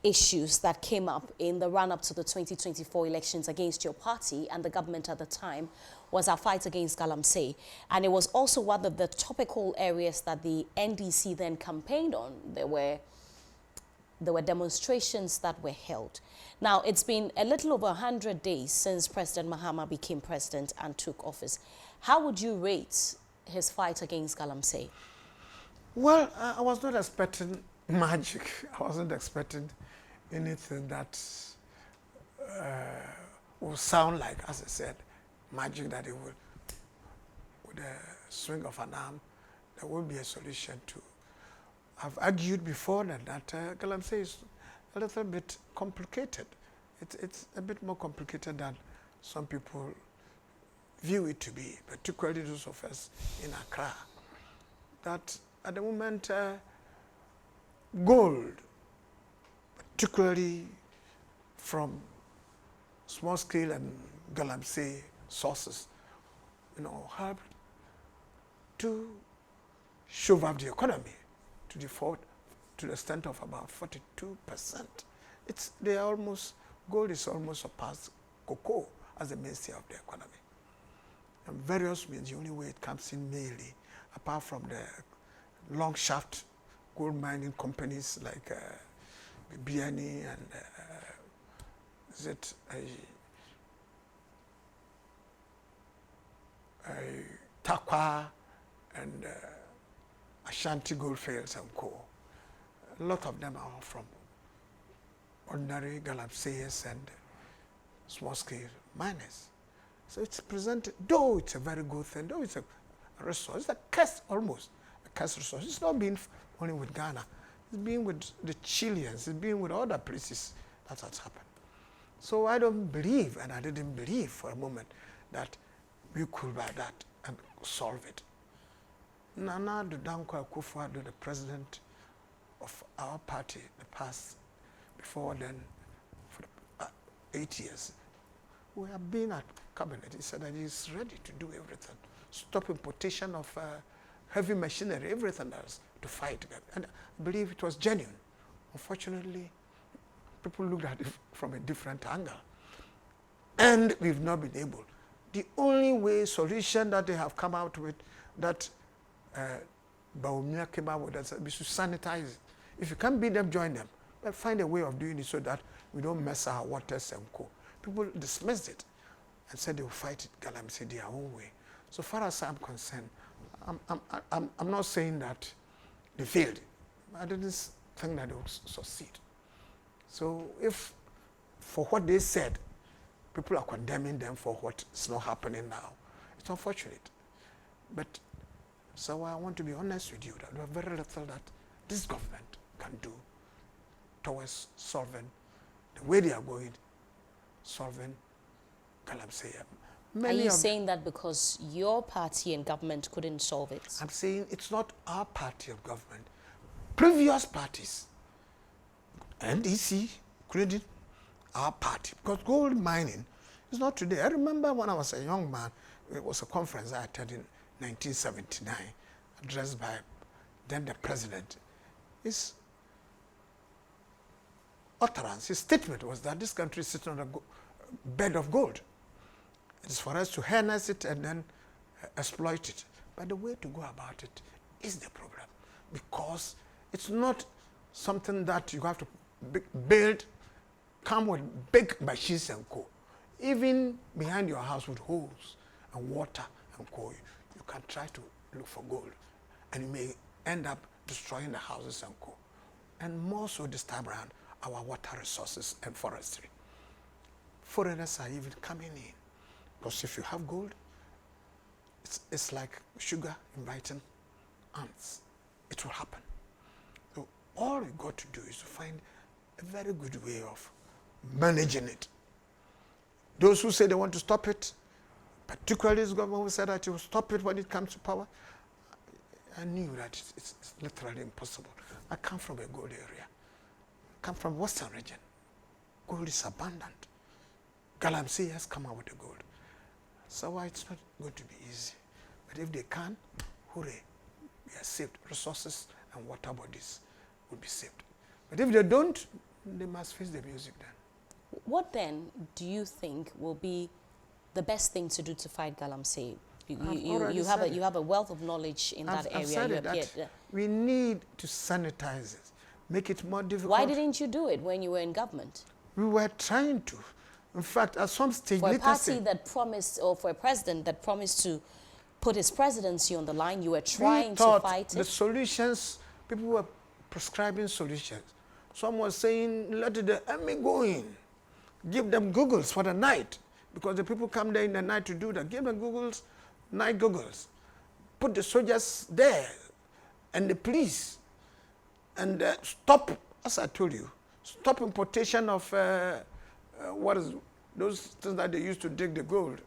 issues that came up in the run-up to the 2024 elections against your party and the government at the time was our fight against Galamsey. And it was also one of the topical areas that the NDC then campaigned on. There were demonstrations that were held. Now, it's been a little over 100 days since President Mahama became president and took office. How would you rate his fight against Galamsey? Well, I was not expecting magic. I wasn't expecting anything that would sound like, as I said, magic, that it would, with a swing of an arm, there would be a solution to. I've argued before that Galamsey is a little bit complicated. It's a bit more complicated than some people view it to be, particularly those of us in Accra, that at the moment gold, particularly from small scale and Galamsey sources, helped to shove up the economy to the extent of about 42%. Gold is almost surpassed cocoa as the mainstay of the economy. And various means, the only way it comes in mainly, apart from the long shaft gold mining companies like Bibiani and Takwa and Ashanti Goldfields and Co. A lot of them are from ordinary Galamseyers and small-scale miners. So it's presented, though it's a very good thing, though it's a resource, it's a curse almost, a curse resource. It's not been only with Ghana, it's been with the Chileans, it's been with other places that has happened. So I don't believe, and I didn't believe for a moment, that we could buy that and solve it. Nana Dankwa Akufo-Addo, the president of our party, before then, for 8 years, we have been at cabinet. He said that he's ready to do everything, stop importation of heavy machinery, everything else, to fight them. And I believe it was genuine. Unfortunately, people looked at it from a different angle. And we've not been able. The only solution that they have come out with, that Bawumia came out with, that we should sanitize it. If you can't beat them, join them. But find a way of doing it so that we don't mess our waters and co. People dismissed it and said they will fight it, Galamsey, their own way. So far as I'm concerned, I'm not saying that they failed. I didn't think that they would succeed. So if, for what they said, people are condemning them for what is not happening now, it's unfortunate. But so I want to be honest with you that there are very little that this government can do towards solving the way they are going, solving Galamsey. Are you saying that because your party and government couldn't solve it? I'm saying it's not our party of government. Previous parties, NDC, including our party, because gold mining is not today. I remember when I was a young man, it was a conference I attended in 1979, addressed by then the president. His utterance, his statement was that this country is sitting on a bed of gold. It is for us to harness it and then exploit it. But the way to go about it is the problem, because it's not something that you have to build, come with big machines and co. Even behind your house with holes and water and co, you can try to look for gold, and you may end up destroying the houses and co. And more so this time around, our water resources and forestry. Foreigners are even coming in, because if you have gold, it's like sugar inviting ants. It will happen. So all you got to do is to find a very good way of managing it. Those who say they want to stop it, particularly this government who said that it will stop it when it comes to power, I knew that it's literally impossible. I come from a gold area. I come from Western region. Gold is abundant. Galamsey has come out with the gold. So it's not going to be easy. But if they can, hooray, we are saved. Resources and water bodies will be saved. But if they don't, they must face the music then. What then do you think will be the best thing to do to fight Galamsey? You have a wealth of knowledge in that area. We need to sanitize it, make it more difficult. Why didn't you do it when you were in government? We were trying to. In fact, at some stage, for a party that promised, or for a president that promised to put his presidency on the line, you were trying to fight it. The solutions, people were prescribing solutions. Some were saying, let the army go in, give them goggles for the night, because the people come there in the night to do that. Give them goggles, night goggles. Put the soldiers there and the police, and stop, as I told you, stop importation of those things that they used to dig the gold.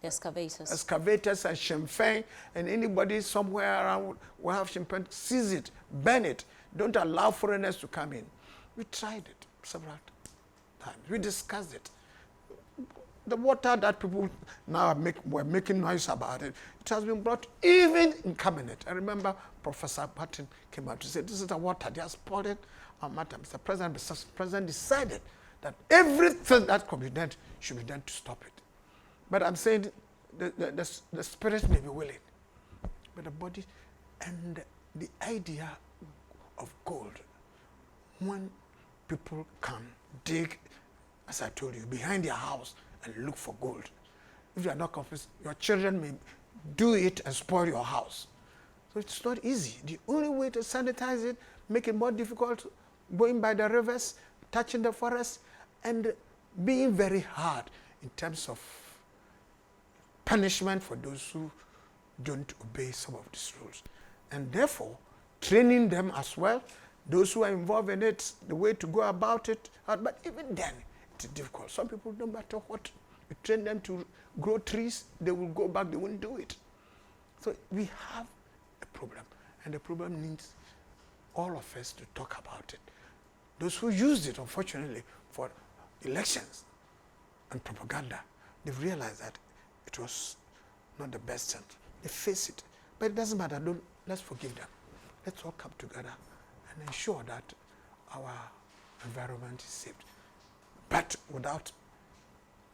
Excavators. Excavators and champagne, and anybody somewhere around will have champagne, seize it, burn it. Don't allow foreigners to come in. We tried it several times. We discussed it. The water that people now were making noise about it, it has been brought even in cabinet. I remember Professor Patton came out to say, this is the water, they are spoiling our matter. Mr. President decided that everything that could be done should be done to stop it. But I'm saying the spirit may be willing, but the body and the idea of gold, when people can dig, as I told you, behind their house and look for gold. If you are not convinced, your children may do it and spoil your house. So it's not easy. The only way to sanitize it, make it more difficult, going by the rivers, touching the forest, and being very hard in terms of punishment for those who don't obey some of these rules. And therefore, training them as well, those who are involved in it, the way to go about it. But even then, it's difficult. Some people, no matter what, we train them to grow trees, they will go back, they won't do it. So we have a problem, and the problem needs all of us to talk about it. Those who used it, unfortunately, for elections and propaganda, they've realized that it was not the best thing. They face it. But it doesn't matter. Let's forgive them. Let's all come together and ensure that our environment is saved. But without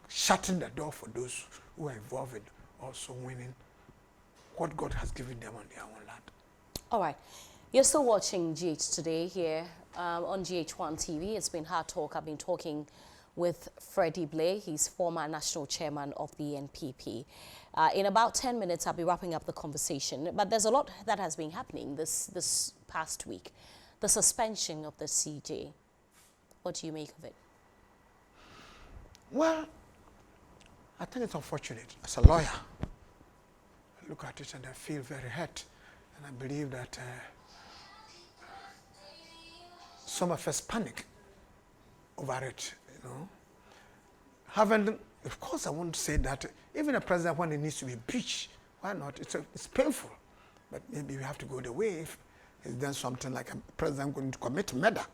shutting the door for those who are involved in also winning what God has given them on their own land. All right. You're still watching GH Today here on GHOne TV. It's been Hard Talk. I've been talking with Freddie Blay. He's former National Chairman of the NPP. In about 10 minutes, I'll be wrapping up the conversation. But there's a lot that has been happening this past week. The suspension of the CJ. What do you make of it? Well, I think it's unfortunate. As a lawyer, I look at it and I feel very hurt. And I believe that some of us panic over it, you know. Of course, I won't say that even a president, when he needs to be impeached, why not? It's painful. But maybe we have to go the way if he's done something like a president going to commit murder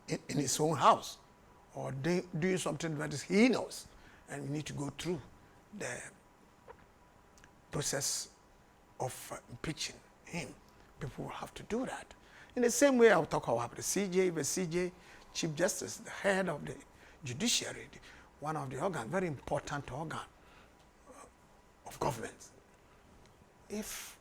in his own house, or doing something that is heinous, and we need to go through the process of impeaching him. People will have to do that. In the same way, I'll talk about the CJ, Chief Justice, the head of the Judiciary, one of the organs, very important organ of government. If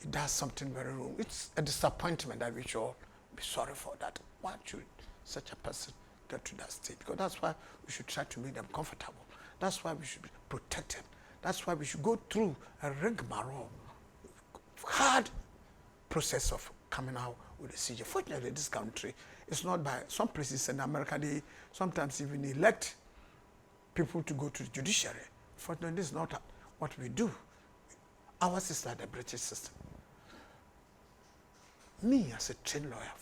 he does something very wrong, it's a disappointment that we should all be sorry for that. Why should such a person get to that state? Because that's why we should try to make them comfortable. That's why we should protect them. That's why we should go through a rigmarole, hard process of coming out with the CJ. Fortunately, this country, it's not by some places in America, they sometimes even elect people to go to the judiciary. Fortunately, this is not what we do. Ours is like the British system. Me, as a trained lawyer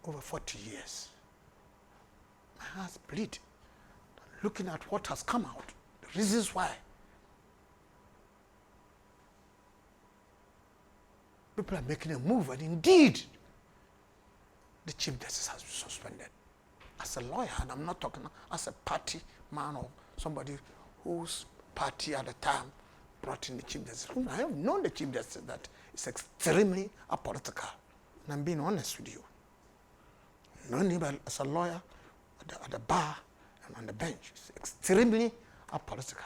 for over 40 years, my heart bleeds looking at what has come out, the reasons why people are making a move, and indeed, the Chief Justice has been suspended. As a lawyer, and I'm not talking as a party man or somebody whose party at the time brought in the Chief Justice. I have known the Chief Justice that is extremely apolitical, and I'm being honest with you. Known him as a lawyer at the bar and on the bench. It's extremely apolitical.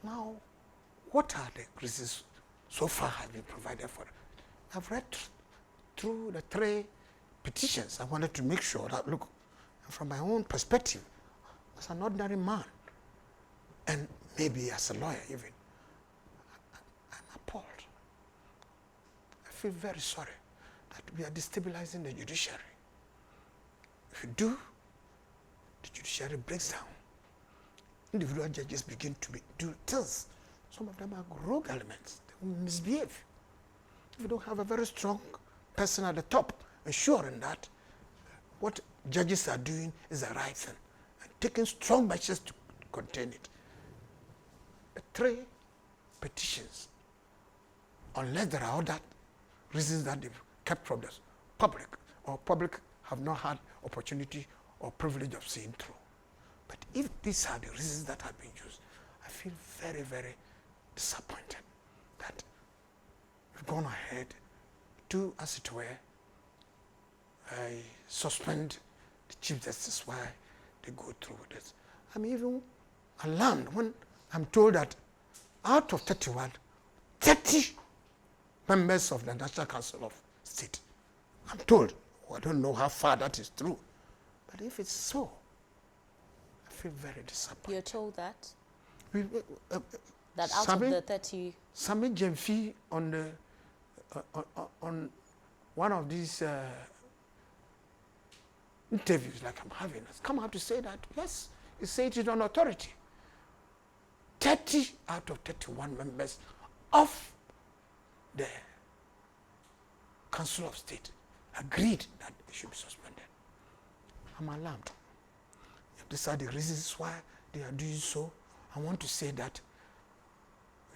Now, what are the reasons so far have been provided for? I've read through the 3 petitions. I wanted to make sure that, look, from my own perspective, as an ordinary man, and maybe as a lawyer even, I'm appalled. I feel very sorry that we are destabilizing the judiciary. If you do, the judiciary breaks down. Individual judges begin to do things. Some of them are rogue elements. They will misbehave. If you don't have a very strong person at the top ensuring that what judges are doing is the right thing and taking strong measures to contain it. The 3 petitions, unless there are other reasons that they've kept from the public, or public have not had opportunity or privilege of seeing through. But if these are the reasons that have been used, I feel very, very disappointed that we've gone ahead to, as it were, suspend the Chief Justice while they go through with this. I'm even alarmed when I'm told that out of 31, 30 members of the National Council of State, I'm told, I don't know how far that is true, but if it's so, I feel very disappointed. You're told that? That out of the 30... Sami Jemfi on the on one of these interviews like I'm having has come out to say that, yes, he said it on authority. 30 out of 31 members of the Council of State agreed that it should be suspended. I'm alarmed. If these are the reasons why they are doing so, I want to say that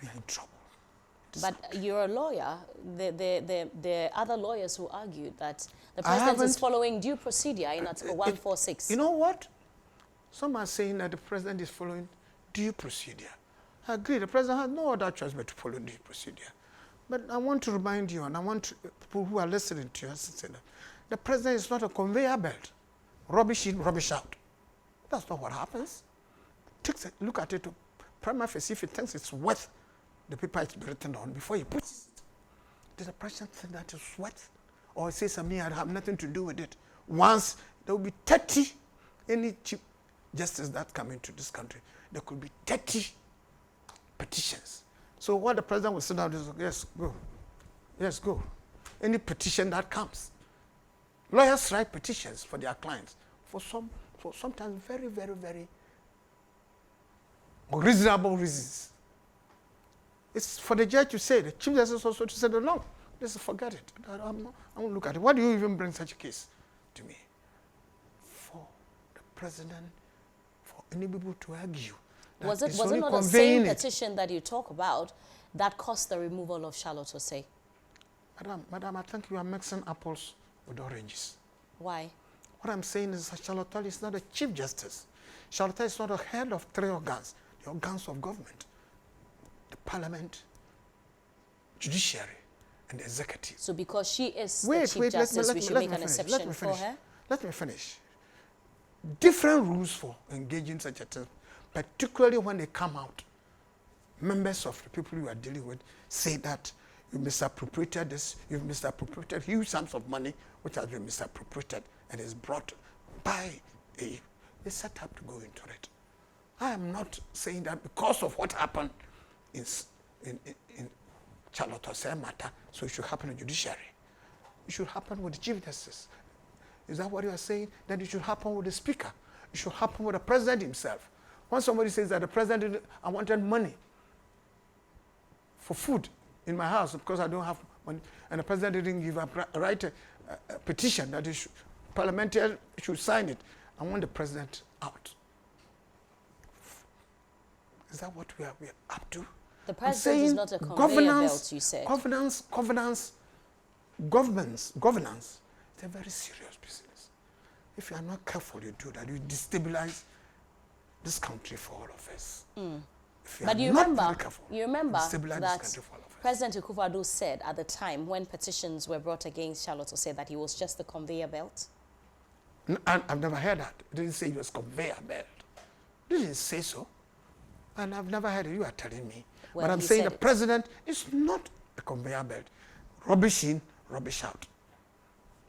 we are in trouble. But you're a lawyer. The other lawyers who argued that the president is following due procedure in Article 146. You know what? Some are saying that the president is following due procedure. I agree. The president has no other choice but to follow due procedure. But I want to remind you, and I want people who are listening to us to say that the president is not a conveyor belt. Rubbish in, rubbish out. That's not what happens. Look at it prima facie if he thinks it's worth the paper it's written on before he puts it. Does the president think that it's worth? Or he says, I have nothing to do with it. Once there will be 30, any chief justice that come into this country, there could be 30 petitions. So what the president will sit down is, yes, go. Yes, go. Any petition that comes. Lawyers write petitions for their clients for sometimes very, very, very reasonable reasons. It's for the judge to say, the chief justice also to say, no, let's forget it. I won't look at it. Why do you even bring such a case to me? For the president, for any people to argue. Was it not the same petition that you talk about that caused the removal of Charlotte Osei? Madam, I think you are mixing apples with oranges. Why? What I'm saying is that Charlotte is not a chief justice. Charlotte is not a head of 3 organs, the organs of government. The parliament, judiciary, and the executive. So because she is the chief justice, we should make an exception for her? Let me finish. Different rules for engaging such a thing, particularly when they come out. Members of the people you are dealing with say that you misappropriated this, you've misappropriated huge sums of money which has been misappropriated and is brought by a set up to go into it. I am not saying that because of what happened in Charlotte Osei matter, so it should happen in judiciary. It should happen with the chief justice. Is that what you are saying? That it should happen with the speaker. It should happen with the president himself. When somebody says that the president, I wanted money for food in my house because I don't have money, and the president didn't give a petition that parliamentarians should sign it, I want the president out. Is that what we are up to? The president is not a conveyor belt, you said. Governance is a very serious business. If you are not careful, you do that, you destabilize this country for all of us. But you remember that President Akufo-Addo said at the time when petitions were brought against Charlotte Osei that he was just the conveyor belt? I've never heard that. He didn't say he was conveyor belt. He didn't say so. And I've never heard it. You are telling me. Well, but I'm saying the president is not a conveyor belt. Rubbish in, rubbish out.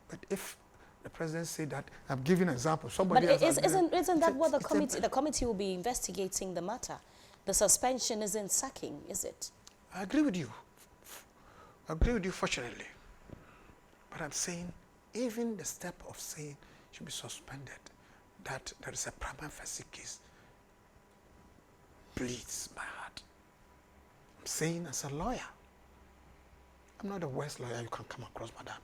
But if the president said that, I'm giving an example. Somebody but isn't that what the committee will be investigating the matter? The suspension isn't sacking, is it? I agree with you. I agree with you, fortunately. But I'm saying even the step of saying should be suspended, that there is a prima facie case, bleeds my heart. I'm saying as a lawyer, I'm not the worst lawyer you can come across, madam.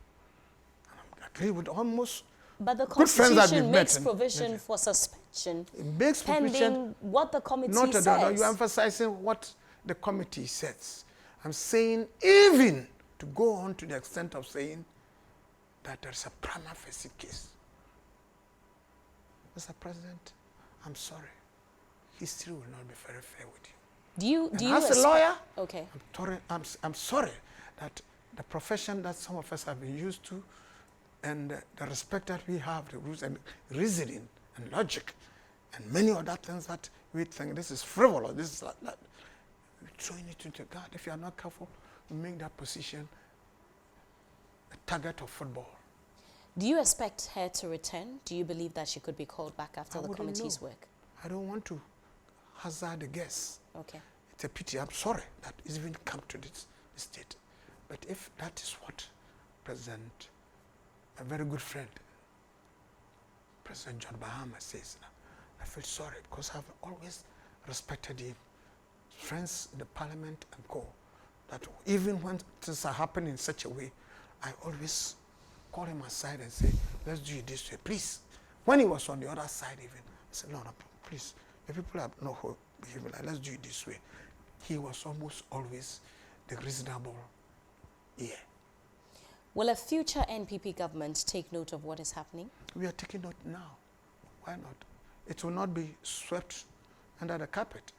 And I agree with almost But the good friends that we've Constitution met. makes provision for suspension It makes pending provision. what the committee Not says. at all. You're emphasizing what the committee says. I'm saying even to go on to the extent of saying that there's a prima facie case. Mr. President, I'm sorry. History will not be very fair with you. Do you as a lawyer, okay. I'm sorry that the profession that some of us have been used to and the respect that we have, the rules and reasoning and logic and many other things that we think this is frivolous, this is like that. We're throwing it into God. If you are not careful, you make that position a target of football. Do you expect her to return? Do you believe that she could be called back after the committee's work? I don't want to hazard a guess. Okay. It's a pity. I'm sorry that it's even come to this state. But if that is what President, a very good friend, President John Mahama says, I feel sorry because I've always respected him. Friends in the parliament and co. That even when things are happening in such a way, I always call him aside and say, let's do it this way, please. When he was on the other side even, I said, no, please, the people have no hope, like, let's do it this way. He was almost always the reasonable ear. Will a future NPP government take note of what is happening? We are taking note now. Why not? It will not be swept under the carpet.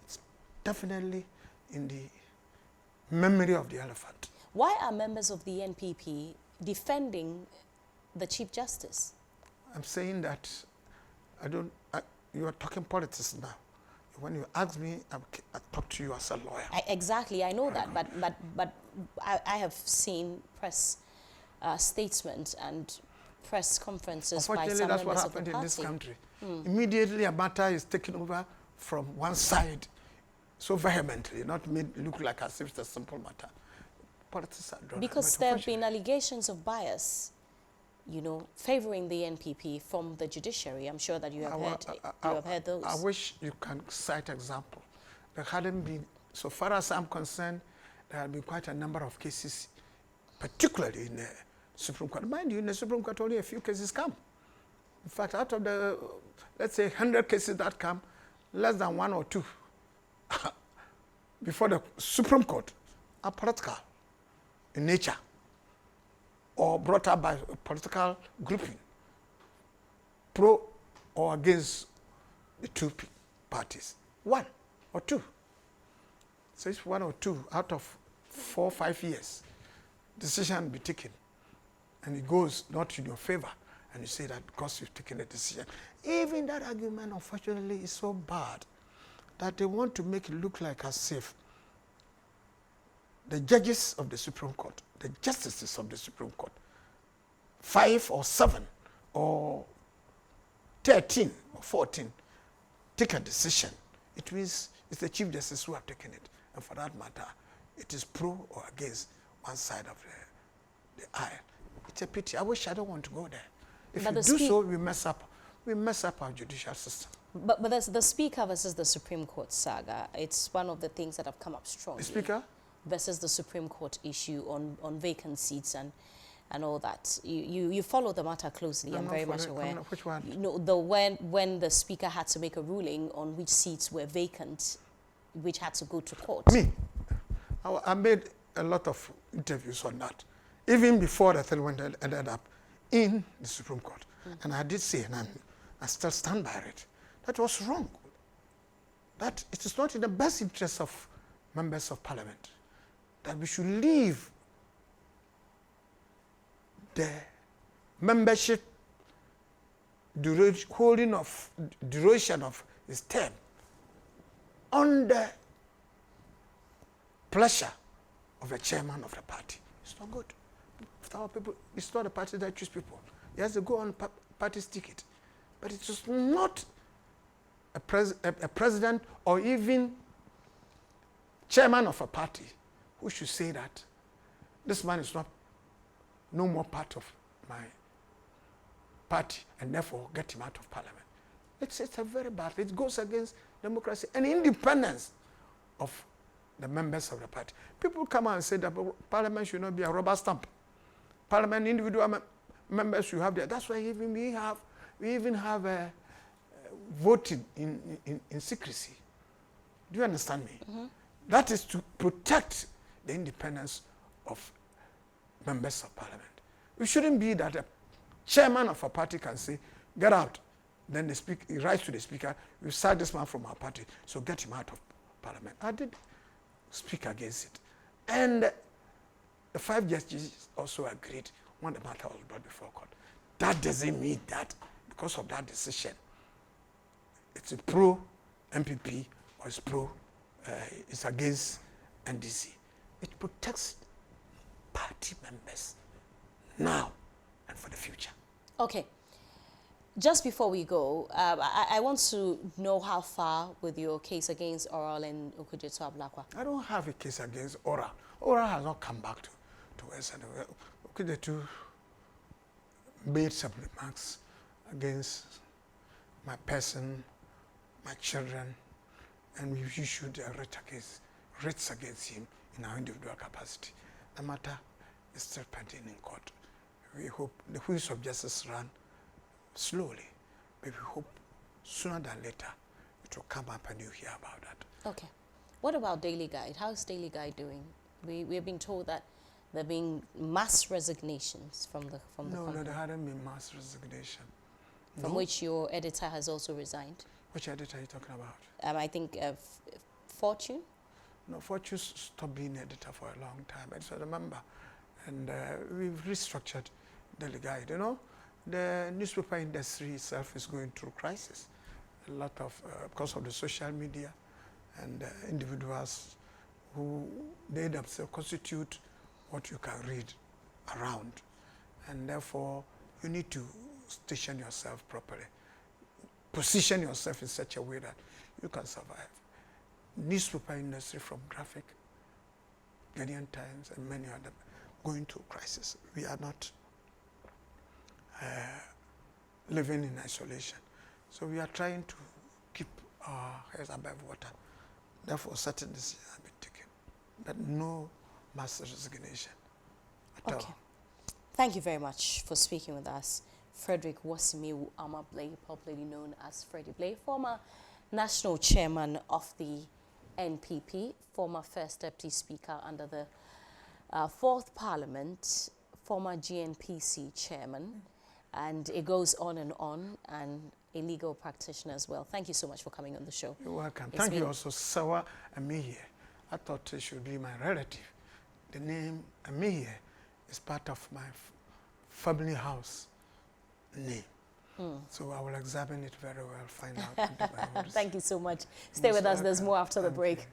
It's definitely in the memory of the elephant. Why are members of the NPP defending the Chief Justice? I'm saying that you are talking politics now. When you ask me, I talk to you as a lawyer. Exactly, I know that, but I have seen press statements and press conferences by some that's what members of the happened in party. this country. Immediately a matter is taken over from one side so vehemently, not made look like as if it's a simple matter. Politics are drawn. Because there have been allegations of bias, favoring the NPP from the judiciary. I'm sure that you have heard those. I wish you can cite example. There hadn't been, so far as I'm concerned, there have been quite a number of cases, particularly in the Supreme Court. Mind you, in the Supreme Court, only a few cases come. In fact, out of the, let's say, 100 cases that come, less than 1 or 2 before the Supreme Court are political in nature or brought up by a political grouping, pro or against the two parties. 1 or 2. So it's 1 or 2 out of 4 or 5 years. Decision be taken, and it goes not in your favor, and you say that because you've taken a decision. Even that argument, unfortunately, is so bad that they want to make it look like as if the judges of the Supreme Court, the justices of the Supreme Court, 5 or 7 or 13 or 14, take a decision. It means it's the Chief Justice who have taken it. And for that matter, it is pro or against one side of the aisle. It's a pity. I wish I don't want to go there. If you do so, we mess up our judicial system. But there's the Speaker versus the Supreme Court saga. It's one of the things that have come up strongly. The Speaker? Versus the Supreme Court issue on vacant seats and all that. You follow the matter closely. I'm very much aware. Which one? When the Speaker had to make a ruling on which seats were vacant, which had to go to court. Me? I made a lot of interviews on that. Even before the thing ended up in the Supreme Court. And I did say, and I still stand by it, that was wrong. That it is not in the best interest of members of Parliament that we should leave the membership duration of his term under pleasure of the chairman of the party. It's not good. If our people, it's not the party that choose people. He has to go on party's ticket. But it is not a president or even chairman of a party who should say that this man is no more part of my party and therefore get him out of Parliament. It's a very bad thing. It goes against democracy and independence of the members of the party. People come out and say that Parliament should not be a rubber stamp. Parliament, individual members you have there. That's why we even have voting in secrecy. Do you understand me? That is to protect the independence of members of parliament. It shouldn't be that a chairman of a party can say, get out. Then he writes to the speaker, you sack this man from our party, so get him out of parliament. I did speak against it. And the 5 judges also agreed when the matter was brought before court. That doesn't mean that because of that decision, it's a pro-NPP or it's against NDC. It protects party members now and for the future. Okay. Just before we go, I want to know how far with your case against Oral and Okujetu Ablakwa. I don't have a case against Oral. Oral has not come back to us. And Okujetu made some remarks against my person, my children, and we issued a writs against him in our individual capacity. The matter is still pending in court. We hope the wheels of justice run slowly, but we hope sooner than later it will come up and you hear about that. Okay. What about Daily Guide? How's Daily Guide doing? We've been told that there have been mass resignations from the company. No, there hadn't been mass resignation. From which your editor has also resigned. Which editor are you talking about? I think Fortune? No, Fortune stopped being editor for a long time. I just remember. And we've restructured Daily Guide. You know, the newspaper industry itself is going through crisis. A lot of, because of the social media and individuals who they themselves constitute what you can read around. And therefore, you need to station yourself properly. Position yourself in such a way that you can survive. Newspaper industry from Graphic, Ghanaian Times, and many other going through crisis. We are not living in isolation. So we are trying to keep our heads above water. Therefore, certain decisions have been taken, but no mass resignation at all. Thank you very much for speaking with us. Frederick Wasimiu Blay, popularly known as Freddie Blay, former National Chairman of the NPP, former First Deputy Speaker under the 4th Parliament, former GNPC Chairman, and it goes on, and a legal practitioner as well. Thank you so much for coming on the show. You're welcome. Thank you also, Serwaa Amihere. I thought it should be my relative. The name Amihere is part of my family house name. So I will examine it very well, find out. Thank you so much. Stay with us. There's more after the break.